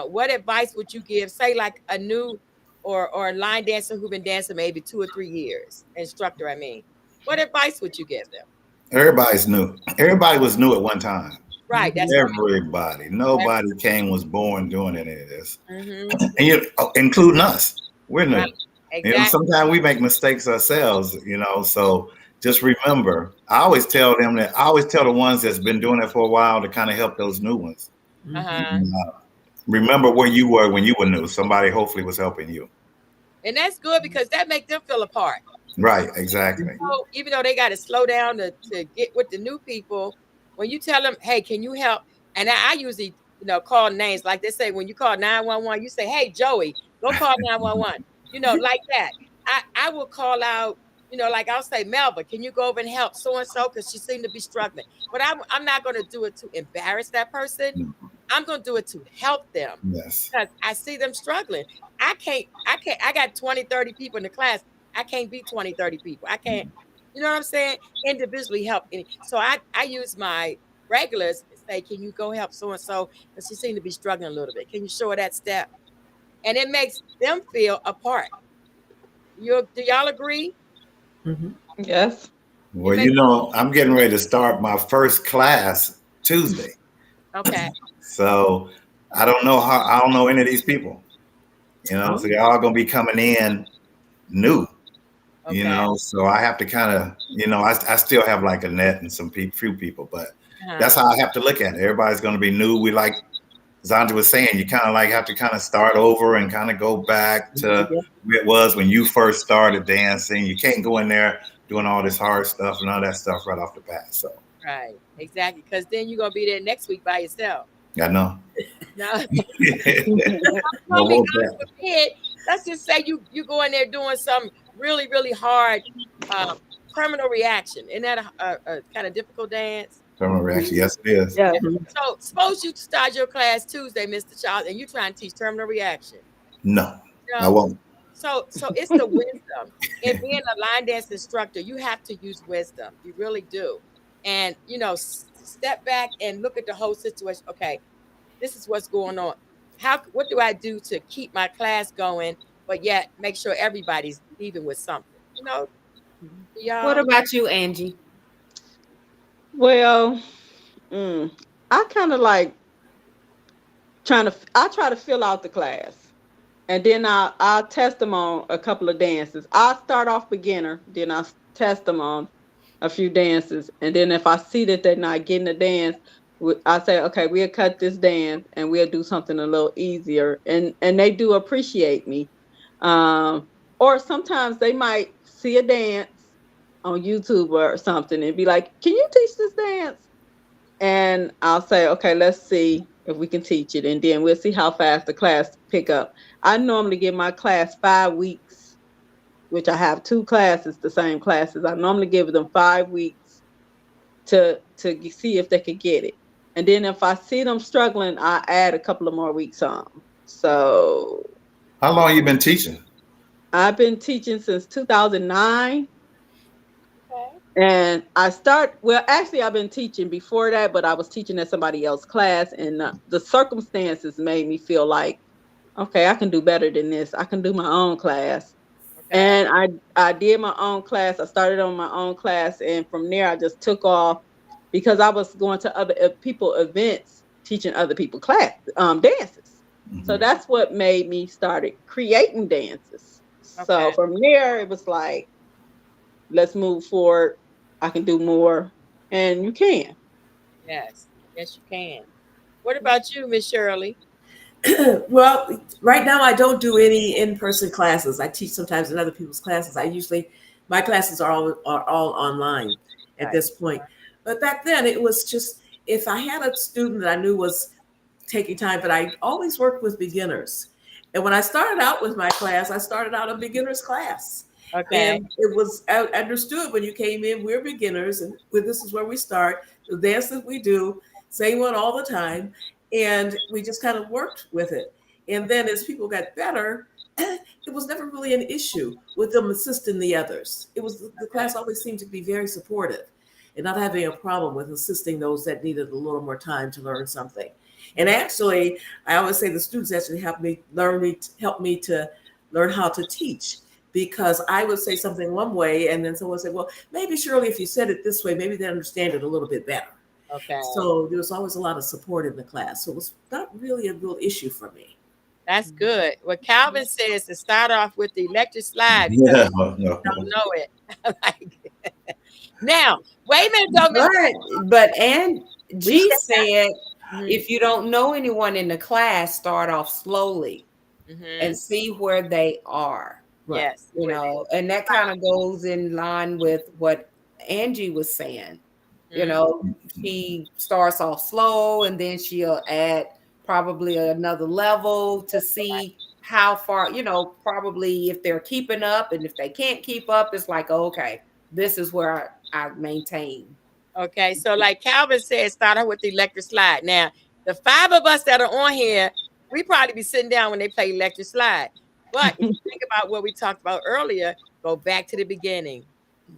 what advice would you give, say like a new or a line dancer who've been dancing maybe 2 or 3 years, instructor, I mean, what advice would you give them? Everybody's new. Everybody was new at one time. Right. That's everybody. Right. Nobody was born doing any of this. And including us. We're new. Right. Exactly. Sometimes we make mistakes ourselves, so just remember, I always tell the ones that's been doing it for a while to kind of help those new ones. Remember where you were when you were new. Somebody hopefully was helping you. And that's good because that makes them feel a part. Right, exactly. So even though they got to slow down to get with the new people, when you tell them, hey, can you help? And I usually, call names like they say, when you call 911, you say, hey, Joey, go call 911. Like that. I will call out, like I'll say, Melba, can you go over and help so-and-so? Because she seemed to be struggling. But I'm not going to do it to embarrass that person. I'm going to do it to help them. Yes. Because I see them struggling. I got 20, 30 people in the class. I can't be 20, 30 people. I can't, you know what I'm saying? Individually help. So I use my regulars and say, can you go help so and so? Because she seemed to be struggling a little bit. Can you show her that step? And it makes them feel a part. Do y'all agree? Mm-hmm. Yes. Well, you know, I'm getting ready to start my first class Tuesday. Okay. So I don't know any of these people. You know, so they're all gonna be coming in new. Okay. You know, so I have to kind of, you know, I still have like a net and some few people, but that's how I have to look at it. Everybody's gonna be new. We like, as Andre was saying, you kind of like have to kind of start over and kind of go back to where it was when you first started dancing. You can't go in there doing all this hard stuff and all that stuff right off the bat. So right, exactly, because then you're gonna be there next week by yourself. I know. No. No, Let's just say you go in there doing some really, really hard terminal reaction. Isn't that a kind of difficult dance? Terminal reaction, yes, it is. Yeah. So suppose you start your class Tuesday, Mr. Charles, and you try and teach terminal reaction. No, I won't. So it's the wisdom. And being a line dance instructor, you have to use wisdom. You really do. And, you know, step back and look at the whole situation. Okay, this is what's going on. What do I do to keep my class going, but yet make sure everybody's leaving with something? You know? What about you, Angie? Well, I kind of like I try to fill out the class. And then I'll test them on a couple of dances. I'll start off beginner, then I'll test them on a few dances. And then if I see that they're not getting the dance, I say, okay, we'll cut this dance and we'll do something a little easier. And they do appreciate me. Or sometimes they might see a dance on YouTube or something and be like, can you teach this dance? And I'll say, okay, let's see if we can teach it. And then we'll see how fast the class pick up. I normally give my class 5 weeks, which I have 2 classes, the same classes. I normally give them 5 weeks to see if they could get it. And then if I see them struggling, I add a couple of more weeks on. So. How long have you been teaching? I've been teaching since 2009. And I've been teaching before that, but I was teaching at somebody else's class, and the circumstances made me feel like, okay, I can do better than this. I can do my own class. Okay. And I did my own class. I started on my own class, and from there I just took off because I was going to other people events, teaching other people dances. Mm-hmm. So that's what made me started creating dances. Okay. So from there it was like, let's move forward. I can do more, and you can. Yes, you can. What about you, Miss Shirley? Well, right now I don't do any in-person classes. I teach sometimes in other people's classes. My classes are all online at this point. But back then it was just, if I had a student that I knew was taking time, but I always worked with beginners. And when I started out with my class, I started out a beginner's class. Okay. And it was understood when you came in, we're beginners, and this is where we start. The dance that we do, same one all the time. And we just kind of worked with it. And then as people got better, it was never really an issue with them assisting the others. The class always seemed to be very supportive and not having a problem with assisting those that needed a little more time to learn something. And actually, I always say the students actually helped me to learn how to teach. Because I would say something one way, and then someone would say, well, maybe Shirley, if you said it this way, maybe they understand it a little bit better. Okay. So there was always a lot of support in the class. So it was not really a real issue for me. That's good. What Calvin says to start off with the electric slide. Yeah, no. Don't know it. Now, wait a minute, but Angie said, if you don't know anyone in the class, start off slowly and see where they are. Right. Yes. You know, and that kind of goes in line with what Angie was saying. You know, she starts off slow and then she'll add probably another level to see how far, you know, probably if they're keeping up, and if they can't keep up, it's like, okay, this is where I maintain. Okay. So like Calvin said, start out with the electric slide. Now, the 5 of us that are on here, we probably be sitting down when they play electric slide. But if you think about what we talked about earlier, go back to the beginning.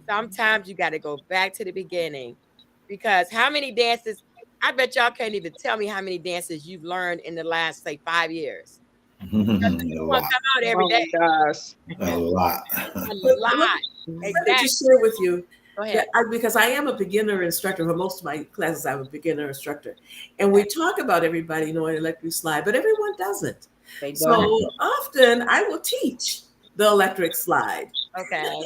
Sometimes you got to go back to the beginning, because how many dances I bet y'all can't even tell me how many dances you've learned in the last, say, 5 years. A You want lot. to come out every Oh day. my gosh. A lot. A Let lot. me Exactly. just share with you Go ahead. that because I am a beginner instructor. For most of my classes, I'm a beginner instructor, and we talk about everybody knowing electric slide, but everyone doesn't. They So don't. often I will teach the electric slide. Okay.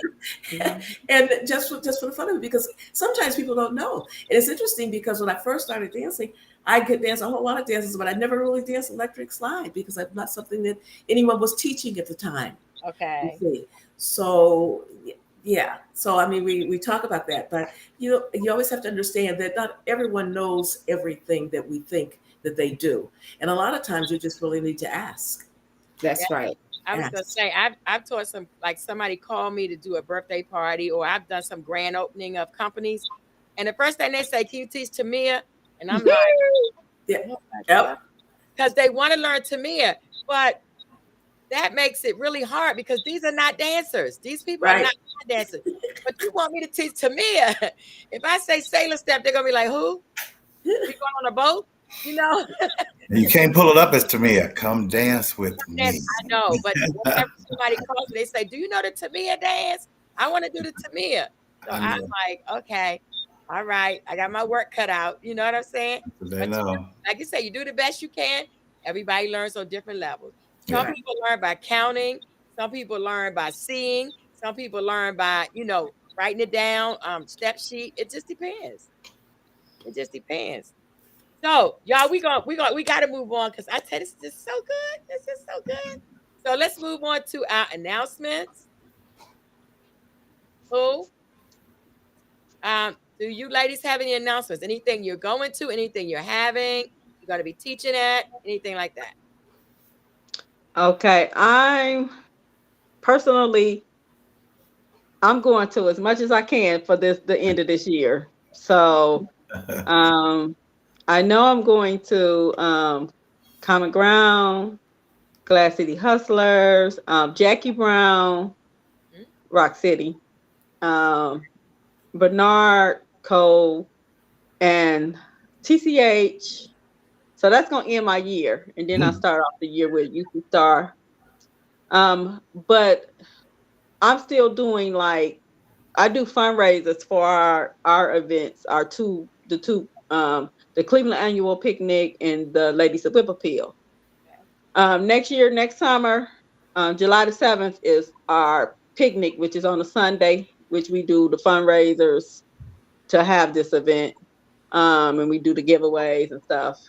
And just for the fun of it, because sometimes people don't know. And it's interesting because when I first started dancing, I could dance a whole lot of dances, but I never really danced electric slide because it's not something that anyone was teaching at the time. Okay. You see. So yeah. So I mean, we talk about that, but you always have to understand that not everyone knows everything that we think that they do, and a lot of times you just really need to ask. That's right. I was gonna say I've taught some, like somebody called me to do a birthday party, or I've done some grand opening of companies, and the first thing they say, "Can you teach Tamia?" And I'm like, Yeah. Yep. Because they want to learn Tamia, but that makes it really hard because these are not dancers. These people are not dancers. But you want me to teach Tamia? If I say sailor step, they're gonna be like, "Who? We going on a boat?" You know. You can't pull it up as Tamia. Come dance with me. I know, but whenever somebody calls me, they say, "Do you know the Tamia dance? I want to do the Tamia." So I'm like, okay, all right, I got my work cut out. You know what I'm saying? They know. Like you say, you do the best you can. Everybody learns on different levels. Some people learn by counting. Some people learn by seeing. Some people learn by, writing it down, step sheet. It just depends. It just depends. So, y'all, we got to move on because I tell you, this is just so good. This is so good. So let's move on to our announcements. Who? Do you ladies have any announcements? Anything you're going to? Anything you're having? You're going to be teaching at? Anything like that? Okay, I'm going to as much as I can for the end of this year. So, I know I'm going to Common Ground, Glass City Hustlers, Jackie Brown, Rock City, Bernard Cole, and TCH. So that's going to end my year, and then I'll start off the year with UC Star. But I'm still doing I do fundraisers for our events, the Cleveland Annual Picnic and the Ladies of Whip Appeal. Next summer, July the 7th is our picnic, which is on a Sunday, which we do the fundraisers to have this event. And we do the giveaways and stuff.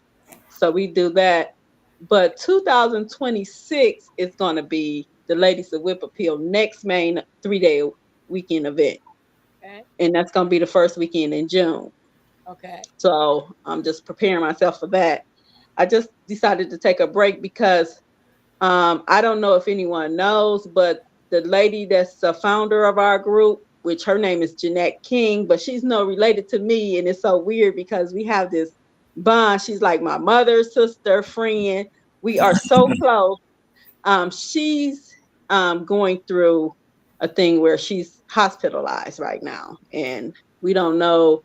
So we do that. But 2026 is going to be the Ladies of Whip Appeal next main 3-day weekend event. Okay. And that's going to be the first weekend in June. Okay. So I'm just preparing myself for that. I just decided to take a break because I don't know if anyone knows, but the lady that's the founder of our group, which her name is Jeanette King, but she's no related to me. And it's so weird because we have this bond. She's like my mother, sister, friend. We are so close. She's going through a thing where she's hospitalized right now. And we don't know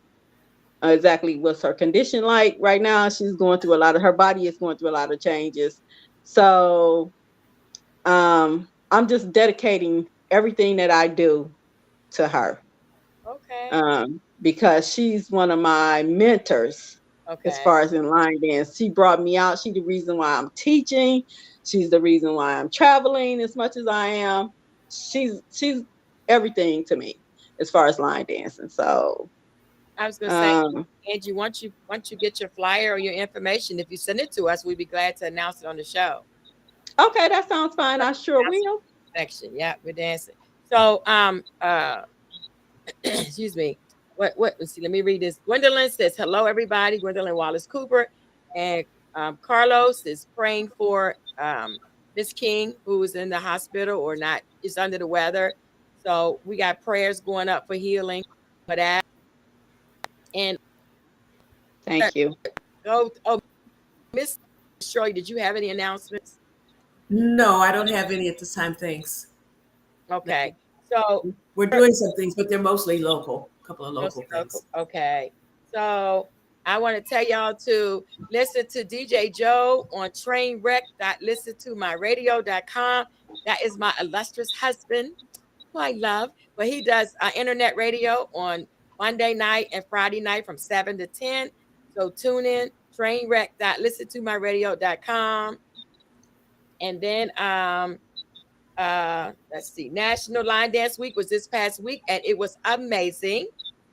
exactly what's her condition like right now. She's going through her body is going through a lot of changes. So I'm just dedicating everything that I do to her. Okay. Because she's one of my mentors. Okay. As far as in line dance. She brought me out. She's the reason why I'm teaching. She's the reason why I'm traveling as much as I am. She's everything to me as far as line dancing. So I was gonna say, Angie, once you get your flyer or your information, if you send it to us, we'd be glad to announce it on the show. Okay, that sounds fine. I sure will. Section, yeah, we're dancing. So, excuse me. What? Let's see. Let me read this. Gwendolyn says, "Hello, everybody." Gwendolyn Wallace Cooper, and Carlos is praying for Miss King, who is in the hospital or not, is under the weather. So we got prayers going up for healing for that. And thank you. Miss Shirley, did you have any announcements? No, I don't have any at this time. Thanks. Okay. So we're doing some things, but they're mostly local. A couple of local things. Okay. So I want to tell y'all to listen to DJ Joe on trainwreck.listentomyradio.com. That is my illustrious husband, who I love. But he does internet radio on Monday night and Friday night from 7 to 10. So tune in, trainwreck.listentomyradio.com. And then let's see, National Line Dance Week was this past week, and it was amazing.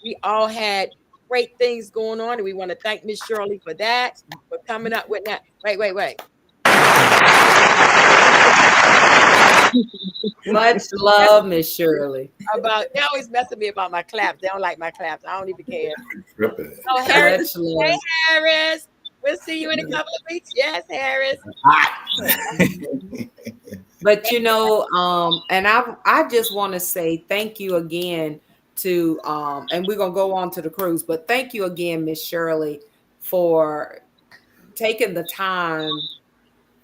We all had great things going on, and we want to thank Miss Shirley for that, for coming up with that. Wait. Much love, Miss Shirley. They always messing me about my claps. They don't like my claps. I don't even care. Tripping. Oh, Harris. Much love. Hey, Harris. We'll see you in a couple of weeks. Yes, Harris. But you know, and I just want to say thank you again to and we're gonna go on to the cruise, but thank you again, Miss Shirley, for taking the time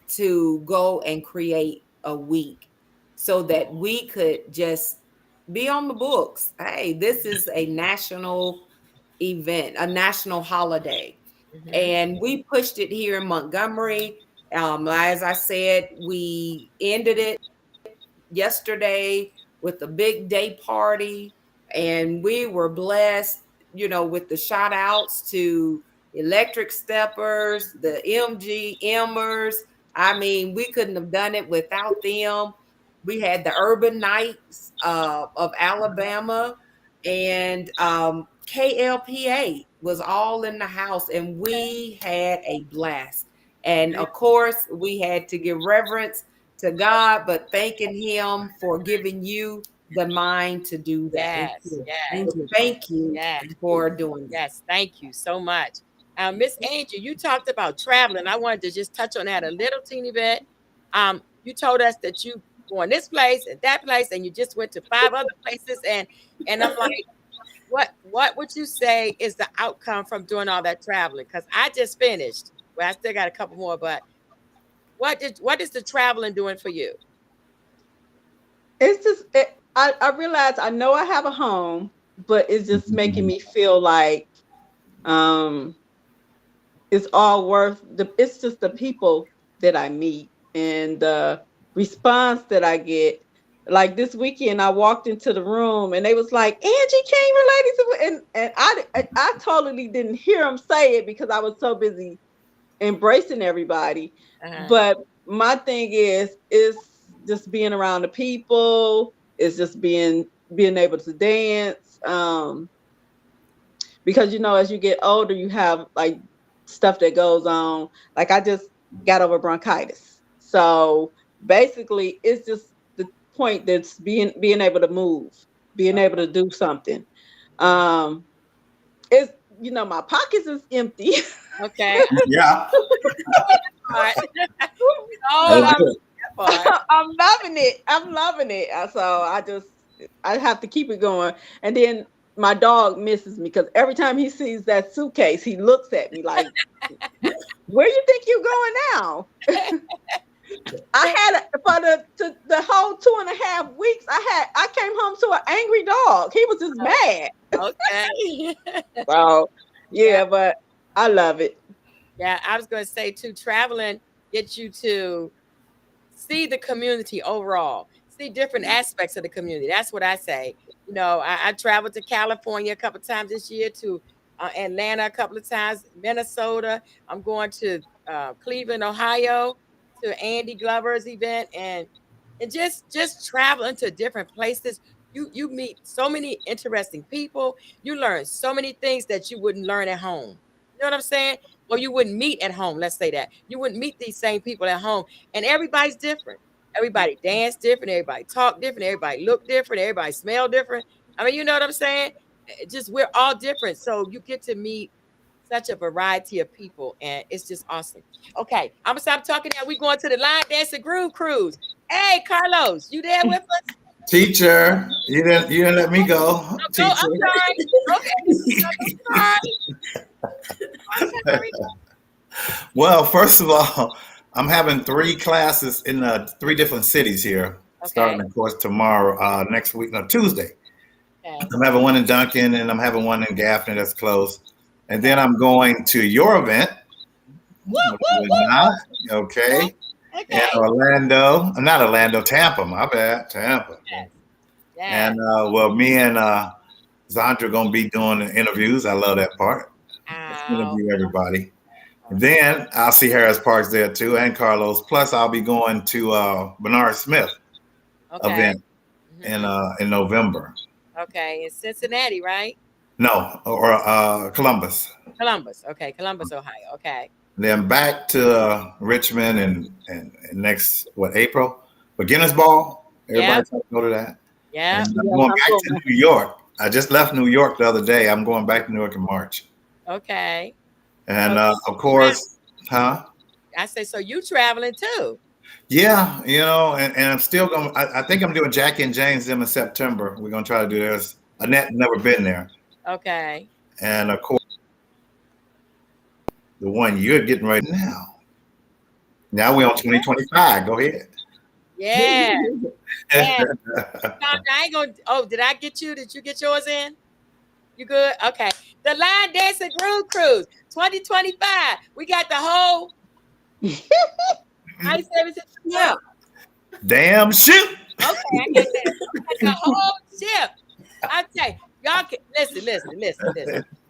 to go and create a week so that we could just be on the books. Hey, this is a national event, a national holiday. Mhm. And we pushed it here in Montgomery. As I said, we ended it yesterday with a big day party, and we were blessed, you know, with the shout outs to Electric Steppers, the MGMers. I mean, we couldn't have done it without them. We had the Urban Knights of Alabama, and KLPA was all in the house, and we had a blast. And of course, we had to give reverence to God, but thanking Him for giving you the mind to do that. Yes. Thank you Yes. for doing that. Yes, thank you so much. Miss Angel, you talked about traveling. I wanted to just touch on that a little teeny bit. You told us that you going this place and that place, and you just went to 5 other places, and I'm like, what would you say is the outcome from doing all that traveling? Because I just finished. Well, I still got a couple more, but what is the traveling doing for you? It's just I realize I know I have a home, but it's just making me feel like it's all worth it's just the people that I meet and the response that I get. Like this weekend, I walked into the room and they was like, "Angie came related to," and I totally didn't hear them say it because I was so busy embracing everybody. Uh-huh. But my thing is just being around the people. It's just being able to dance. Because you know, as you get older, you have like stuff that goes on. Like I just got over bronchitis, so basically, it's just the point that's being able to move, being able to do something. It's, you know, my pockets is empty. Okay. Yeah. I'm loving it. So I have to keep it going. And then my dog misses me because every time he sees that suitcase, he looks at me like, "Where you think you're going now?" I had for the whole 2.5 weeks. I came home to an angry dog. He was just mad. Okay. So yeah, but I love it. Yeah, I was going to say too, traveling gets you to see the community overall, see different aspects of the community. That's what I say. You know, I traveled to California a couple of times this year, to Atlanta a couple of times, Minnesota. I'm going to Cleveland, Ohio, to Andy Glover's event, and just traveling to different places. You meet so many interesting people. You learn so many things that you wouldn't learn at home. You know what I'm saying? Or you wouldn't meet at home. Let's say that you wouldn't meet these same people at home. And everybody's different. Everybody dance different. Everybody talk different. Everybody look different. Everybody smell different. I mean, you know what I'm saying? Just we're all different. So you get to meet such a variety of people, and it's just awesome. Okay, I'm gonna stop talking now. We're going to the Line Dance and Groove Cruise. Hey, Carlos, you there with us? Teacher, you didn't let me go. Oh, Teacher. I'm sorry. Okay. I'm sorry. Well, first of all, I'm having 3 classes in 3 different cities here, starting, of course, tomorrow, next week, no, Tuesday. Okay. I'm having one in Duncan, and I'm having one in Gaffney that's close. And then I'm going to your event. Okay. Okay. And Orlando, not Orlando, Tampa, my bad, Tampa. Yes. And well, me and Zandra gonna be doing the interviews. I love that part. Interview everybody. And then I'll see Harris Parks there too, and Carlos. Plus, I'll be going to Bernard Smith event in November. Okay, in Cincinnati, right? No, or Columbus. Columbus. Okay, Columbus, Ohio. Okay. Then back to Richmond and next April for Guinness Ball. Everybody go to that. Yeah. And I'm going back to New York. I just left New York the other day. I'm going back to New York in March. Okay. And of course, I say, so you traveling too? Yeah, and I'm still going. I think I'm doing Jackie and James them in September. We're gonna try to do this. Annette never been there. Okay. And of course, the one you're getting right now. Now we're on 2025. Go ahead. Yeah. Yeah. I ain't gonna. Oh, did I get you? Did you get yours in? You good? Okay. The Line Dancing Groove Cruise 2025. We got the whole. Yeah. Damn ship. Okay, I get that. The whole ship. I tell you, y'all can listen.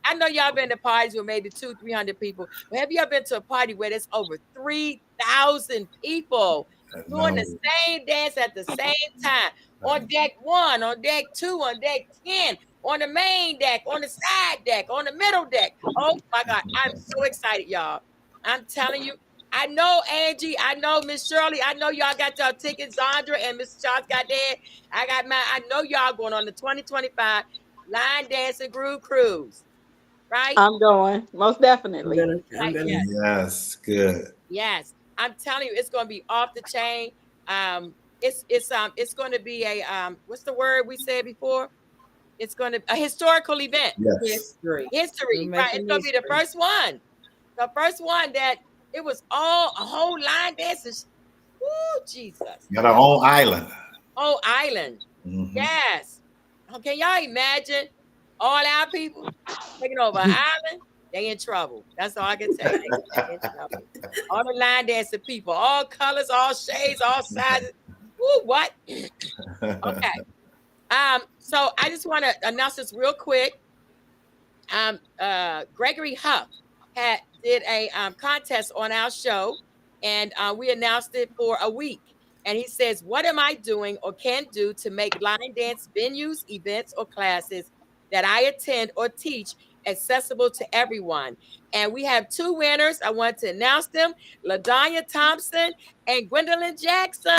I know y'all been to parties with maybe 200-300 people, but have you ever been to a party where there's over 3,000 people doing the same dance at the same time? On deck 1, on deck 2, on deck 10, on the main deck, on the side deck, on the middle deck. Oh my God, I'm so excited, y'all. I'm telling you. I know Angie, I know Miss Shirley, I know y'all got y'all tickets. Zandra and Miss Charles got theirs. I got mine. I know y'all going on the 2025 Line Dancing Groove Cruise, right? I'm going, most definitely. Yes, good. Yes, I'm telling you, it's going to be off the chain. It's going to be a what's the word we said before? It's going to be a historical event. Yes. History, right? It's going to be the first one. The first one that. It was all a whole line dancers. Woo, Jesus. Got our own island. Oh, island. Mm-hmm. Yes. Can y'all imagine all our people taking over an island? They in trouble. That's all I can tell you. They in trouble. All the line dancing people, all colors, all shades, all sizes. Woo, what? Okay. So I just want to announce this real quick. Gregory Huff did a contest on our show, and we announced it for a week. And he says, what am I doing or can do to make line dance venues, events, or classes that I attend or teach accessible to everyone? And we have 2 winners. I want to announce them, LaDonya Thompson and Gwendolyn Jackson.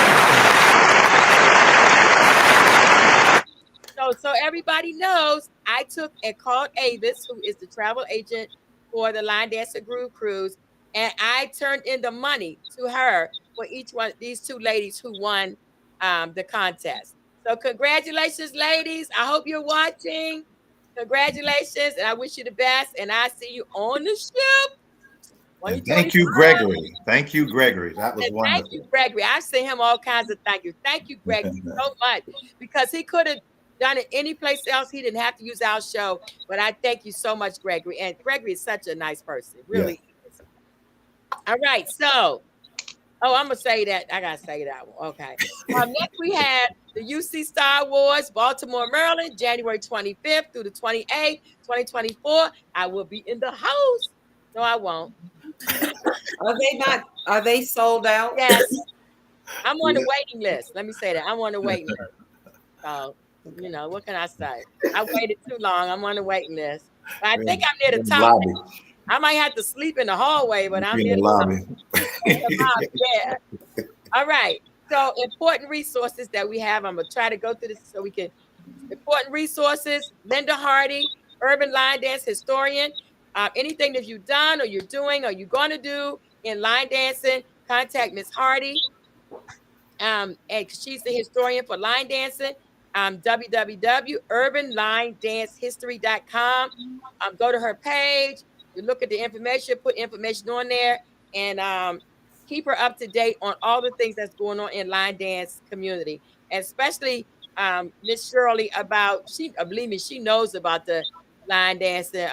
So everybody knows I took and called Avis, who is the travel agent for the Line Dancing Groove Cruise, and I turned in the money to her for each one of these 2 ladies who won the contest. So congratulations, ladies. I hope you're watching. Congratulations, and I wish you the best, and I see you on the ship. And thank you, Gregory. Thank you, Gregory. That was wonderful. Thank you, Gregory. I sent him all kinds of thank you. Thank you, Gregory, so much, because he could have done it any place else. He didn't have to use our show, but I thank you so much, Gregory. And Gregory is such a nice person, really. Yeah. All right, so I'm gonna say that. I gotta say that one. Okay. Next we have the UC Star Wars, Baltimore, Maryland, January 25th through the 28th, 2024. I will be in the house. No, I won't. Are they sold out? Yes. I'm on the waiting list. Let me say that. I'm on the waiting list. So what can I say? I waited too long. I'm on the waiting list. But I think I'm near the top. I might have to sleep in the hallway, but I'm near the lobby. Yeah. All right. So important resources that we have. I'm going to try to go through this so we can. Important resources. Linda Hardy, urban line dance historian. Anything that you've done or you're doing or you're going to do in line dancing, contact Miss Hardy. And she's the historian for line dancing. www.urbanlinedancehistory.com. Go to her page. You look at the information, put information on there, and keep her up to date on all the things that's going on in line dance community, and especially Miss Shirley believe me, she knows about the line dancing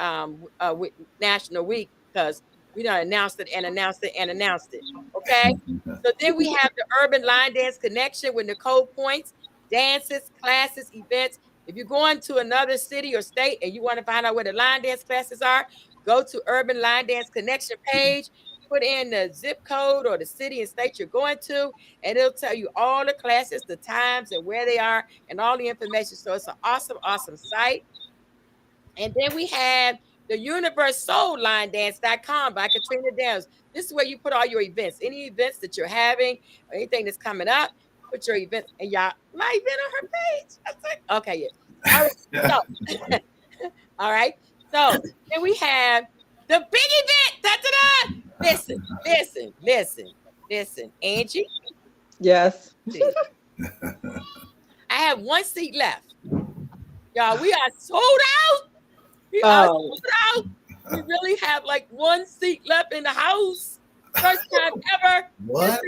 with National Week because we done announced it and announced it and announced it. Okay. So then we have the Urban Line Dance Connection with Nicole Points, dances, classes, events. If you're going to another city or state and you want to find out where the line dance classes are, go to Urban Line Dance Connection page, put in the zip code or the city and state you're going to, and it'll tell you all the classes, the times, and where they are, and all the information. So it's an awesome, awesome site. And then we have the universesoullinedance.com by Katrina Downs. This is where you put all your events, any events that you're having, or anything that's coming up. Put your events, and y'all, my event on her page. That's like, okay, yeah. All right. So, all right. So then we have the big event. Da-da-da. Listen, Angie. Yes. I have one seat left. Y'all, we are sold out. We are sold out. We really have like one seat left in the house. First time ever. What?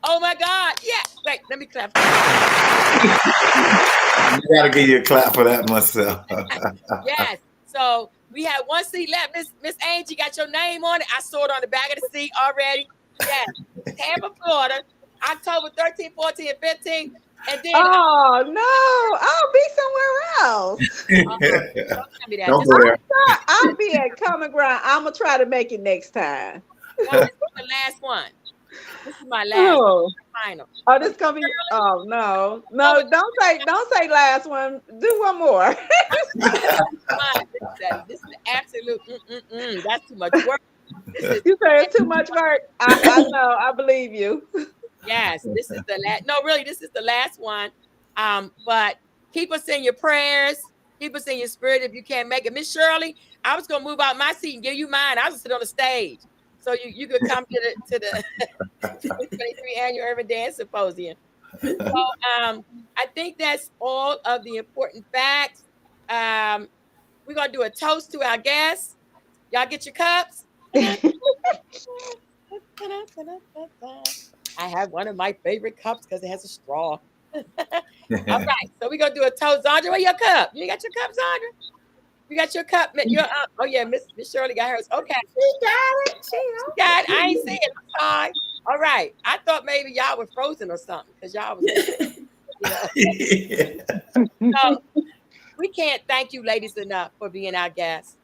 Oh my God. Yeah. Wait, let me clap. You gotta give you a clap for that myself. Yes. So we have one seat left. Miss Angie got your name on it. I saw it on the back of the seat already. Yes. Tampa, Florida, October 13, 14, and 15. And then oh no, I'll be somewhere else. don't tell me that. Don't go there. I'll be at Common Ground. I'm gonna try to make it next time. No, this is the last one. This is my last final. Oh, this gonna be. Oh no, don't say last one. Do one more. This is the absolute. That's too much work. You say it's too much work. I know. I believe you. Yes, this is the last. No, really, this is the last one. But keep us in your prayers. Keep us in your spirit if you can't make it. Miss Shirley, I was gonna move out my seat and give you mine. I was sit on the stage, so you could come to the 23 annual Urban Dance Symposium. So I think that's all of the important facts. We're gonna do a toast to our guests. Y'all get your cups. I have one of my favorite cups because it has a straw. All right, so we're gonna do a toast. Zandra, where your cup? You got your cup, Zandra? You got your cup? Oh yeah, Miss Shirley got hers. Okay. She got it. She got it. I ain't see it. I'm sorry. All right. I thought maybe y'all were frozen or something because y'all was, So we can't thank you ladies enough for being our guests.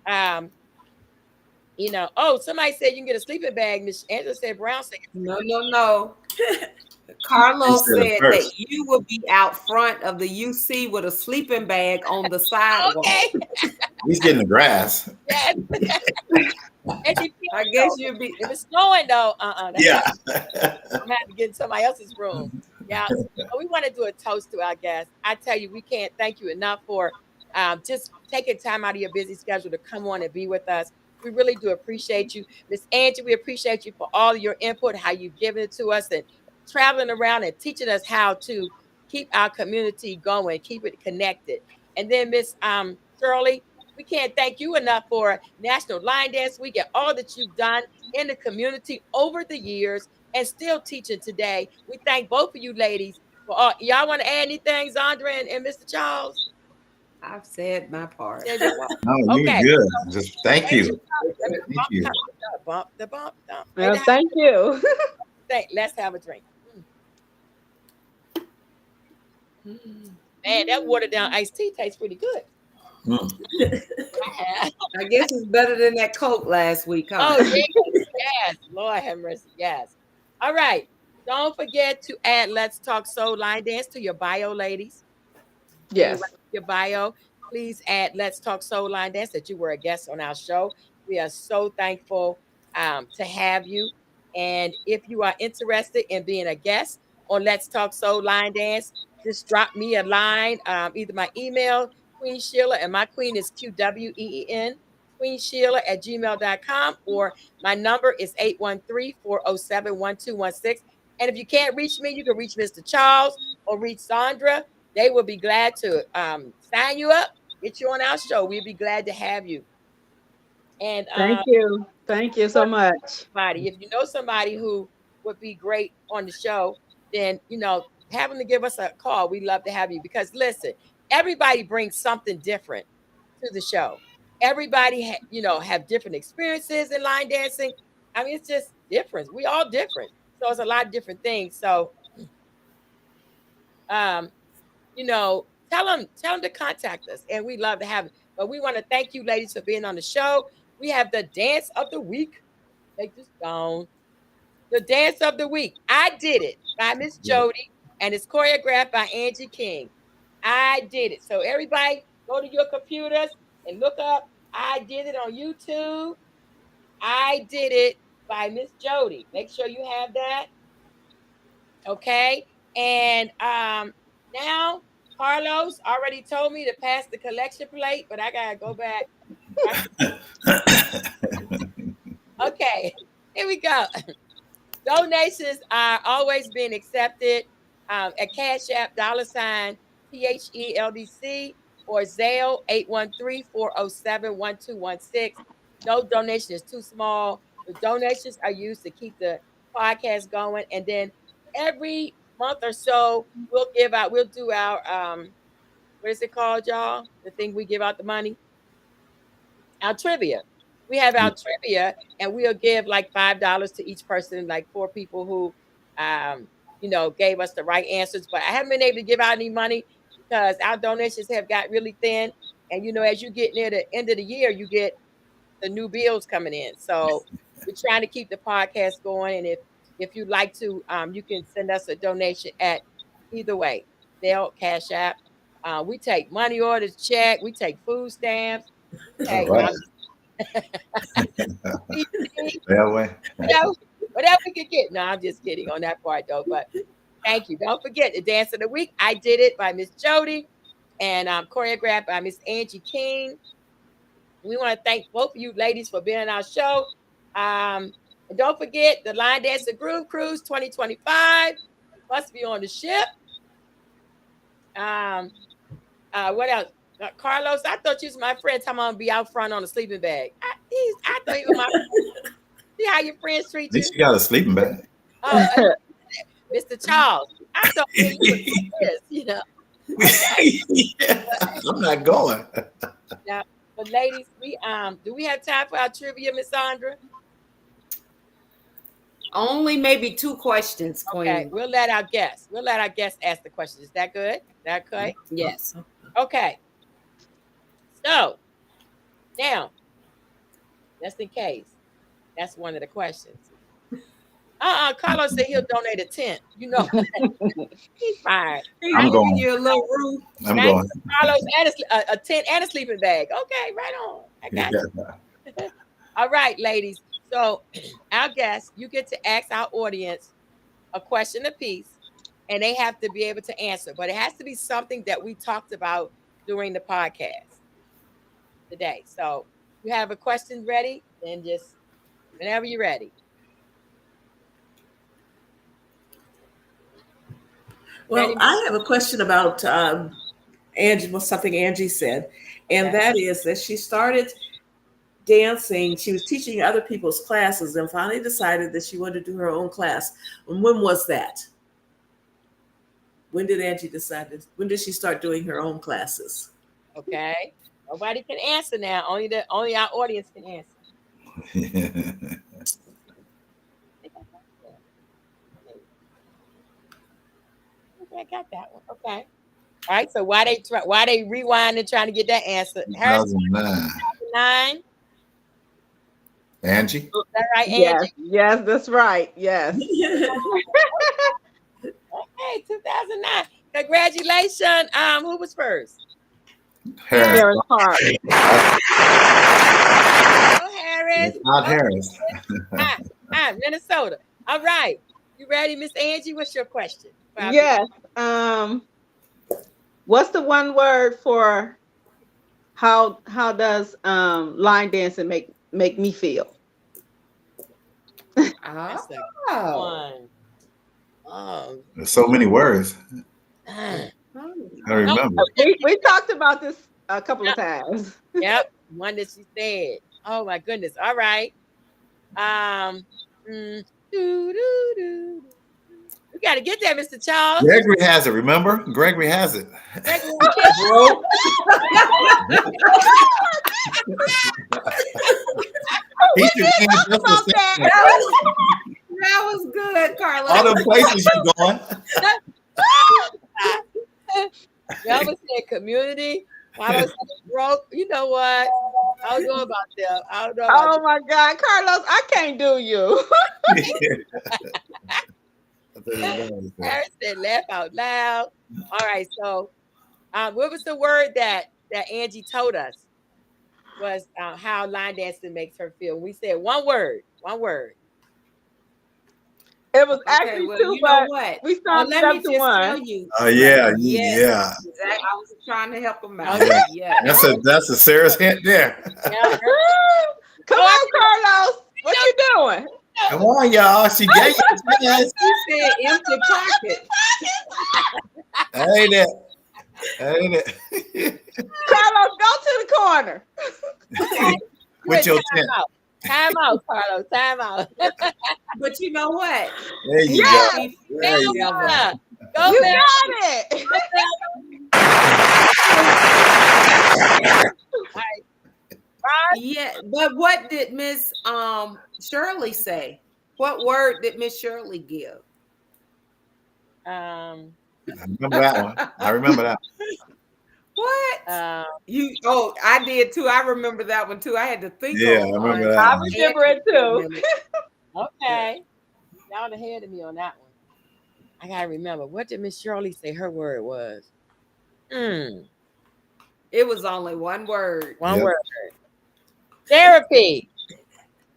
Somebody said you can get a sleeping bag. Miss Angela said Brown said No. Carlos said that you will be out front of the UC with a sleeping bag on the sidewalk. Okay. He's getting the grass. Yes. I guess you'll be. If it's snowing though, Yeah. I'm having to get in somebody else's room. Yeah. So we want to do a toast to our guests. I tell you, we can't thank you enough for just taking time out of your busy schedule to come on and be with us. We really do appreciate you. Miss Angie, we appreciate you for all your input, how you've given it to us, and traveling around and teaching us how to keep our community going, keep it connected. And then Miss Shirley, we can't thank you enough for National Line Dance Week and all that you've done in the community over the years and still teaching today. We thank both of you ladies for all. Y'all want to add anything, Zandra and Mr. Charles? I've said my part. No, you're good. Just thank you. Thank you. Bump. Well, thank you. Let's have a drink. Man, that watered down iced tea tastes pretty good. I guess it's better than that Coke last week. Huh? Oh, yes. Lord have mercy. Yes. All right. Don't forget to add Let's Talk Soul Line Dance to your bio, ladies. Yes. Your bio. Please add Let's Talk Soul Line Dance that you were a guest on our show. We are so thankful to have you. And if you are interested in being a guest on Let's Talk Soul Line Dance, just drop me a line, either my email, Queen Sheila, and my queen is QWEEN, queensheila@gmail.com, or my number is 813-407-1216. And if you can't reach me, you can reach Mr. Charles or reach Sandra. They will be glad to sign you up, get you on our show. We'll be glad to have you. And thank you. Thank you so much. If you know somebody who would be great on the show, then, have them to give us a call. We'd love to have you because, listen, everybody brings something different to the show. Everybody, have different experiences in line dancing. I mean, it's just different. We all different. So it's a lot of different things. So, tell them to contact us, and we love to have it. But we want to thank you, ladies, for being on the show. We have the dance of the week. Take this down. The dance of the week. I Did It by Miss Jody, and it's choreographed by Angie King. I Did It. So everybody, go to your computers and look up I Did It on YouTube. I Did It by Miss Jody. Make sure you have that. Okay. And now Carlos already told me to pass the collection plate, but I gotta go back. Okay, here we go. Donations are always being accepted at Cash App $THELDC or Zelle 813-407-1216. No donation is too small. The donations are used to keep the podcast going, and then every month or so we'll do our what is it called, y'all? The thing we give out the money? Our trivia. We have our trivia, and we'll give like $5 to each person, like 4 people who gave us the right answers. But I haven't been able to give out any money because our donations have got really thin. And as you get near the end of the year, you get the new bills coming in. So we're trying to keep the podcast going. And if you'd like to, you can send us a donation at either way. They'll Cash App. We take money orders, check. We take food stamps. Hey, All right. Whatever we can get. No, I'm just kidding on that part though. But thank you. Don't forget the dance of the week. I Did It by Miss Jody, and choreographed by Miss Angie King. We want to thank both of you ladies for being on our show. And don't forget the Line Dance and Groove Cruise 2025 must be on the ship. What else? Carlos, I thought you was my friend. Time I'm gonna be out front on a sleeping bag. I thought you were my friend. See how your friends treat At you? least you got a sleeping bag. Mr. Charles, I thought you were I'm not going. Yeah, but ladies, we do we have time for our trivia, Miss Sandra? Only maybe 2 questions, Queen. Okay, we'll let our guests ask the questions. Is that good? Is that okay? Yes. Okay. So now, just in case, that's one of the questions. Carlos said he'll donate a tent. He's fine. I'm going. You a little room. I'm going. Carlos and a tent and a sleeping bag. Okay, right on. I got you. All right, ladies. So our guests, you get to ask our audience a question apiece, and they have to be able to answer. But it has to be something that we talked about during the podcast today. So you have a question ready, then just whenever you're ready. Well, I have a question about Angie, something Angie said, and that is that she started dancing. She was teaching other people's classes and finally decided that she wanted to do her own class. And when was that? When did Angie decide this? When did she start doing her own classes? Okay. Nobody can answer now. Only our audience can answer. I got that one. Okay. All right. So why they rewinding trying to get that answer? 2009. Angie? Is that right, Angie? Yes, that's right. Yes. Okay, 2009. Congratulations. Who was first? Harris Park. Oh, Harris. Not Harris. Minnesota. All right. You ready, Miss Angie? What's your question? Yes. What's the one word for how does line dancing make me feel? That's a good one. Oh. There's so many words. I remember. We talked about this a couple of times. Yep. One that she said. Oh my goodness. All right. You got to get that, Mr. Charles. Gregory has it. Remember, Gregory has it. Gregory, He should win just the same. That was good, Carla. All the places you going. Melvin said community. Why was broke? You know what? I don't know about them. I don't know. Oh my God, Carlos, I can't do you. Harris said laugh out loud. All right, so what was the word that Angie told us was how line dancing makes her feel? We said one word. It was actually well, two, you know but what? we started Let me up just to one. tell you. Oh yeah. Exactly. I was trying to help him out. Okay. Yeah. That's a serious hint there. Yeah. Come on, Carlos. What you doing? Come on, y'all. She gave you a chance. He said empty pocket. Ain't it? Carlos, go to the corner. With your Time tent. out. Time out, Carlos. Time out. But you know what? There you Yeah. go. There you go. Melva. Go, You Melva. got it. Yeah, but what did Miss Shirley say? What word did Miss Shirley give? I remember that one. I remember that. What? You? Oh, I did too. I remember that one too. I had to think. Yeah, on I remember on- that I one. remember it too. Okay. Y'all ahead of me on that one. I gotta remember. What did Miss Shirley say her word was? It was only one word. One Yep. word. Therapy.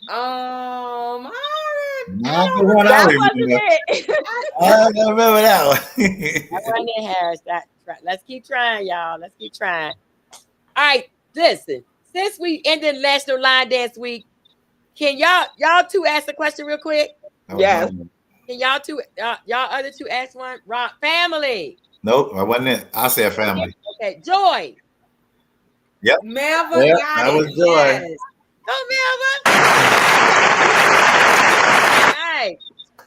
I Not don't the one I That wasn't remember. it. I don't remember that one. That wasn't it, Harris. Let's keep trying, y'all. Let's keep trying. All right, listen. Since we ended National Line Dance Week, can y'all two ask a question real quick? Yes. Can y'all other two ask one? Rock family. Nope, I wasn't it. I said family. Okay, Joy. Melva Yep, got that it. was Joy. Yes. Go, Melva.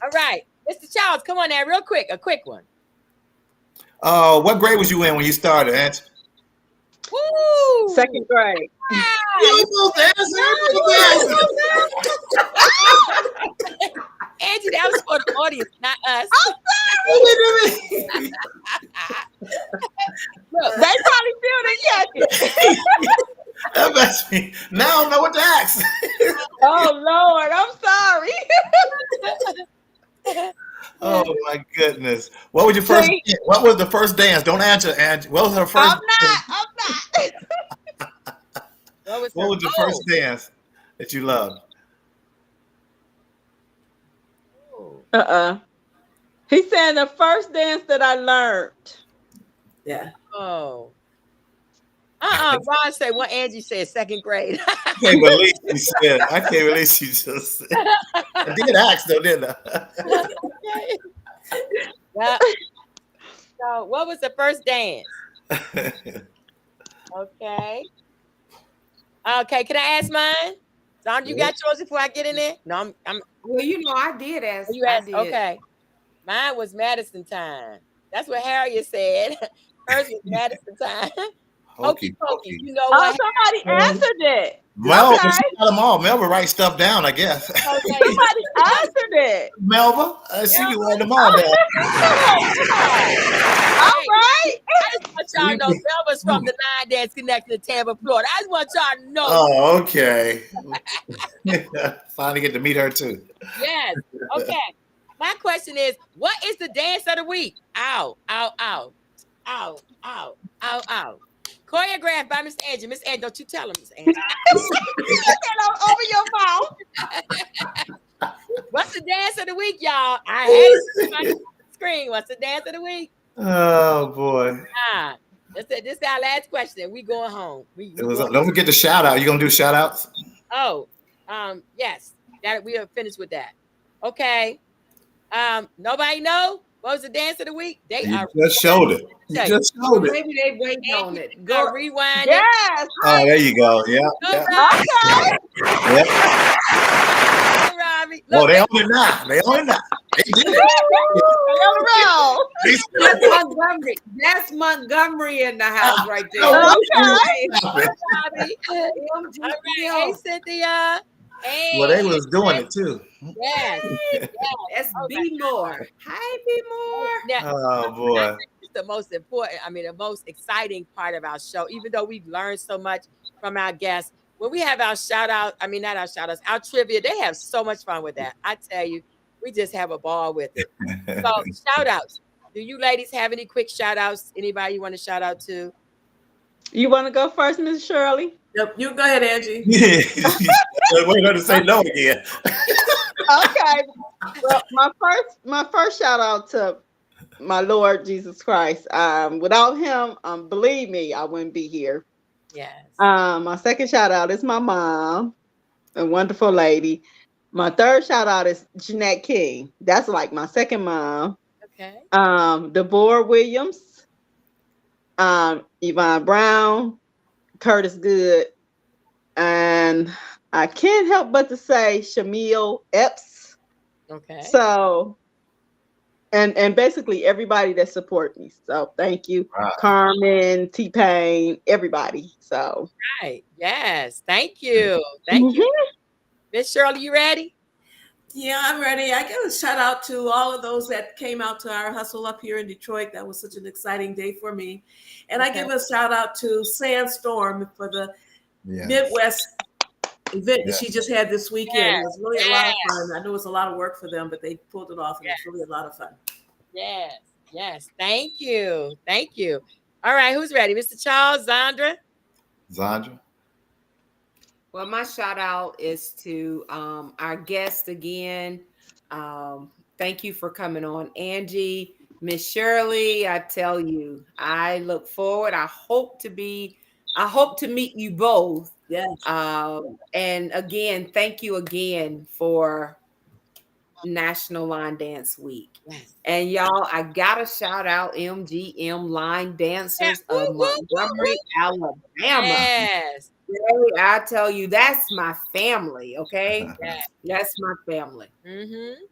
All right. Mr. Charles, come on now, real quick. A quick one. What grade was you in when you started, Aunt? Woo! Second grade. Angie, that was for the audience, not us. Look, They probably still didn't catch it. That must be. Now I don't know what to ask. Oh Lord, I'm sorry. Oh my goodness! What was your first? What was the first dance? Don't answer, Angie. What was her first? I'm not. what What was the first dance that you loved? He's saying the first dance that I learned. Yeah. Oh. Ron said what Angie said, second grade. I can't believe she said. I can't believe she just said. I did ask though, didn't I? Okay. Yeah. So, what was the first dance? Okay. Okay. Can I ask mine? Don, you got yours before I get in there? No, I'm. Well, you know, I did ask. You asked. I did. Okay. Mine was Madison time. That's what Harriet said. Hers was Madison time. Hokey pokey. You know Oh, what? somebody answered it. Mel, Okay. she got them all. Melva write stuff down, I guess. Okay. Somebody answered it. Melva, she be writing them all down. All right. I just want y'all to know Melva's from the Line Dance Connection in Tampa, Florida. I just want y'all to know. Oh, okay. Finally get to meet her too. Yes. Okay. My question is, what is the dance of the week? Ow, ow, ow. Ow, ow, ow, ow. Choreographed by Miss Angie. Miss Angie, don't you tell her, Miss Angie. Over your mouth. What's the dance of the week, y'all? I had it on the screen. What's the dance of the week? Oh boy. This is our last question. We going home. Don't forget the shout out. You gonna do shout outs? Oh, yes. That we are finished with that. Okay. Nobody know what was the dance of the week? They You are just showed it. You just showed it. Maybe they waiting on it. Go rewind. Yes. Oh, there you go. Yeah. Go, Yeah. Robbie. Okay. Yeah. Go, Robbie. Well, Look, they own it now. They own it now. They did it. roll. That's Montgomery. That's Montgomery in the house right there. Okay. Bobby. All right. Hey, Cynthia. Hey. Well, they was doing it too. Yes. That's Okay. B More. Hi, B More. Now, Oh boy. it's the most important, the most exciting part of our show, even though we've learned so much from our guests. When we have our shout out, not our shout outs, our trivia, they have so much fun with that. I tell you, we just have a ball with it. So shout outs. Do you ladies have any quick shout outs? Anybody you want to shout out to? You want to go first, Miss Shirley? Yep, you go ahead, Angie. We're going to say no again. Okay. Well, my first shout out to my Lord Jesus Christ. Without him, believe me, I wouldn't be here. Yes. My second shout out is my mom, a wonderful lady. My third shout out is Jeanette King. That's like my second mom. Okay. Deborah Williams, Yvonne Brown, Curtis Good, and I can't help but to say Shamil Epps. Okay. So, and basically everybody that support me. So thank you, Wow. Carmen, T-Pain, everybody. So Right. Yes. Thank you. Thank you. Miss Shirley, you ready? Yeah, I'm ready. I give a shout out to all of those that came out to our hustle up here in Detroit. That was such an exciting day for me. And I give a shout out to Sandstorm for the Midwest event that she just had this weekend. It was really a lot of fun. I know it was a lot of work for them, but they pulled it off and it's really a lot of fun. Yes. Yes. Thank you. Thank you. All right. Who's ready? Mr. Charles, Zandra? Well, my shout out is to our guest again. Thank you for coming on, Angie. Miss Shirley, I tell you, I look forward. I hope to meet you both. Yes. And again, thank you again for National Line Dance Week. Yes. And y'all, I gotta shout out MGM Line Dancers of Montgomery, Alabama. Yes. I tell you, that's my family, okay? Yes. That's my family. Mm-hmm.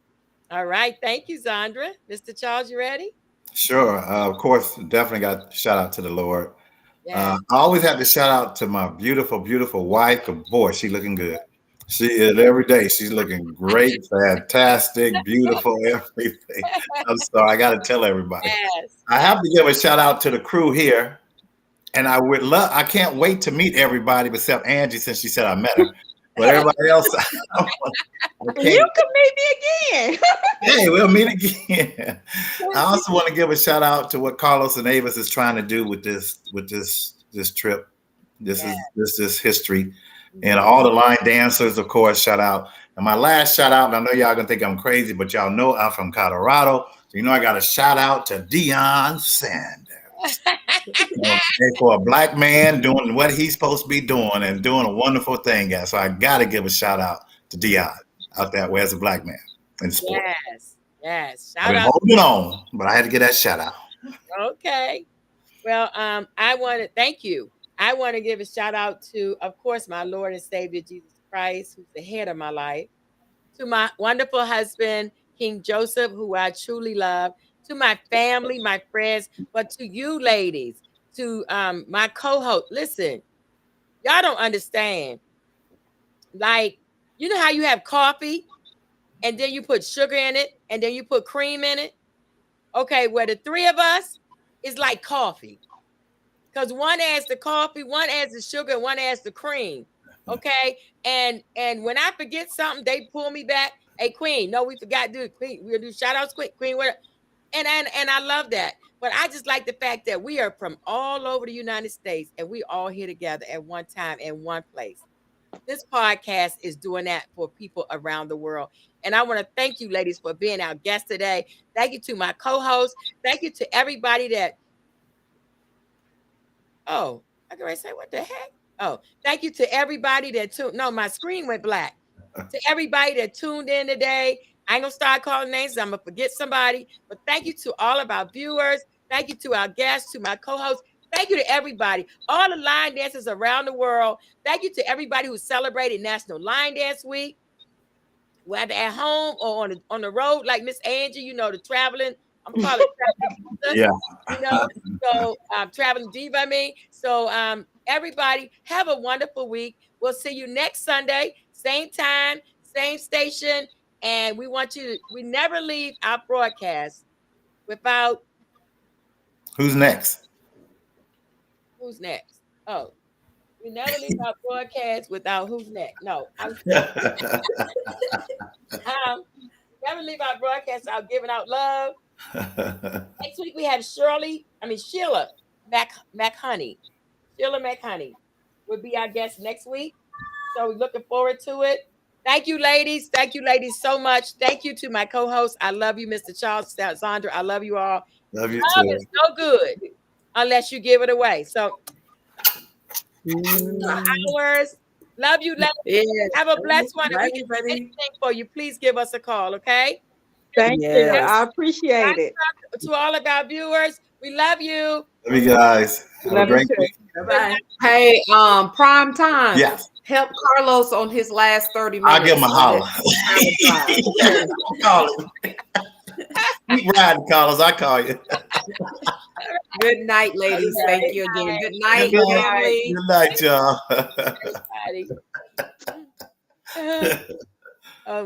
All right. Thank you, Zandra. Mr. Charles, you ready? Sure. Of course, definitely got shout out to the Lord. Yeah. I always have to shout out to my beautiful, beautiful wife. Boy, she looking good. She is every day. She's looking great, fantastic, beautiful, everything. I'm sorry. I got to tell everybody. Yes. I have to give a shout out to the crew here. And I can't wait to meet everybody except Angie, since she said I met her. But everybody else, you can meet me again. Hey, we'll meet again. I also want to give a shout out to what Carlos and Avis is trying to do with this trip. This is history. And all the line dancers, of course, shout out. And my last shout out, and I know y'all gonna think I'm crazy, but y'all know I'm from Colorado. So you know I got a shout out to Deion Sanders. For a black man doing what he's supposed to be doing and doing a wonderful thing, guys. So I gotta give a shout out to Deion out that way as a black man in sport. Yes. I've been holding on, but I had to get that shout out. Okay. Well, I want to thank you. I want to give a shout out to, of course, my Lord and Savior Jesus Christ, who's the head of my life, to my wonderful husband, King Joseph, who I truly love, to my family, my friends, but to you ladies, to my co-host. Listen, y'all don't understand. Like, you know how you have coffee and then you put sugar in it and then you put cream in it? Okay, well, the three of us is like coffee. Because one adds the coffee, one adds the sugar, and one adds the cream. Okay. And when I forget something, they pull me back. Hey, Queen, no, we forgot to do it. Queen, we'll do shout outs, Queen, what? And I love that. But I just like the fact that we are from all over the United States and we all here together at one time in one place. This podcast is doing that for people around the world. And I want to thank you, ladies, for being our guest today. Thank you to my co-host. Thank you to everybody that. Oh, I can say, what the heck? Oh, thank you to everybody that tuned. No, my screen went black. To everybody that tuned in today. I ain't gonna start calling names. I'm gonna forget somebody. But thank you to all of our viewers. Thank you to our guests, to my co-hosts. Thank you to everybody, all the line dancers around the world. Thank you to everybody who celebrated National Line Dance Week. whether at home or on the road, like Miss Angie, you know, the traveling. I'm calling it Yeah. you know, so traveling diva, I mean. So everybody have a wonderful week. We'll see you next Sunday, same time, same station. And we want you to, we never leave our broadcast without Who's next? who's next. Oh, we never leave our broadcast without who's next. No, never leave our broadcast without giving out love. Next week we have Sheila McHoney. Sheila McHoney will be our guest next week. So we're looking forward to it. Thank you, ladies. Thank you, ladies, so much. Thank you to my co-host. I love you, Mr. Charles Sandra. I love you all. Love you Love too. is no good unless you give it away. So hours. Love you, ladies. Yeah. Have a blessed one. If Right, we can do everybody. anything for you, please give us a call, okay? Thank you. Yes. I appreciate it. To all of our viewers, we love you. Love you guys. Have a Love you great too. week. Bye-bye. Hey, prime time. Yes. Help Carlos on his last 30 minutes. I'll give him a holler. I'll call him. Keep riding, Carlos. I'll call you. Good night, ladies. Thank you again. Good night, Good night. family. Good night, y'all. Everybody.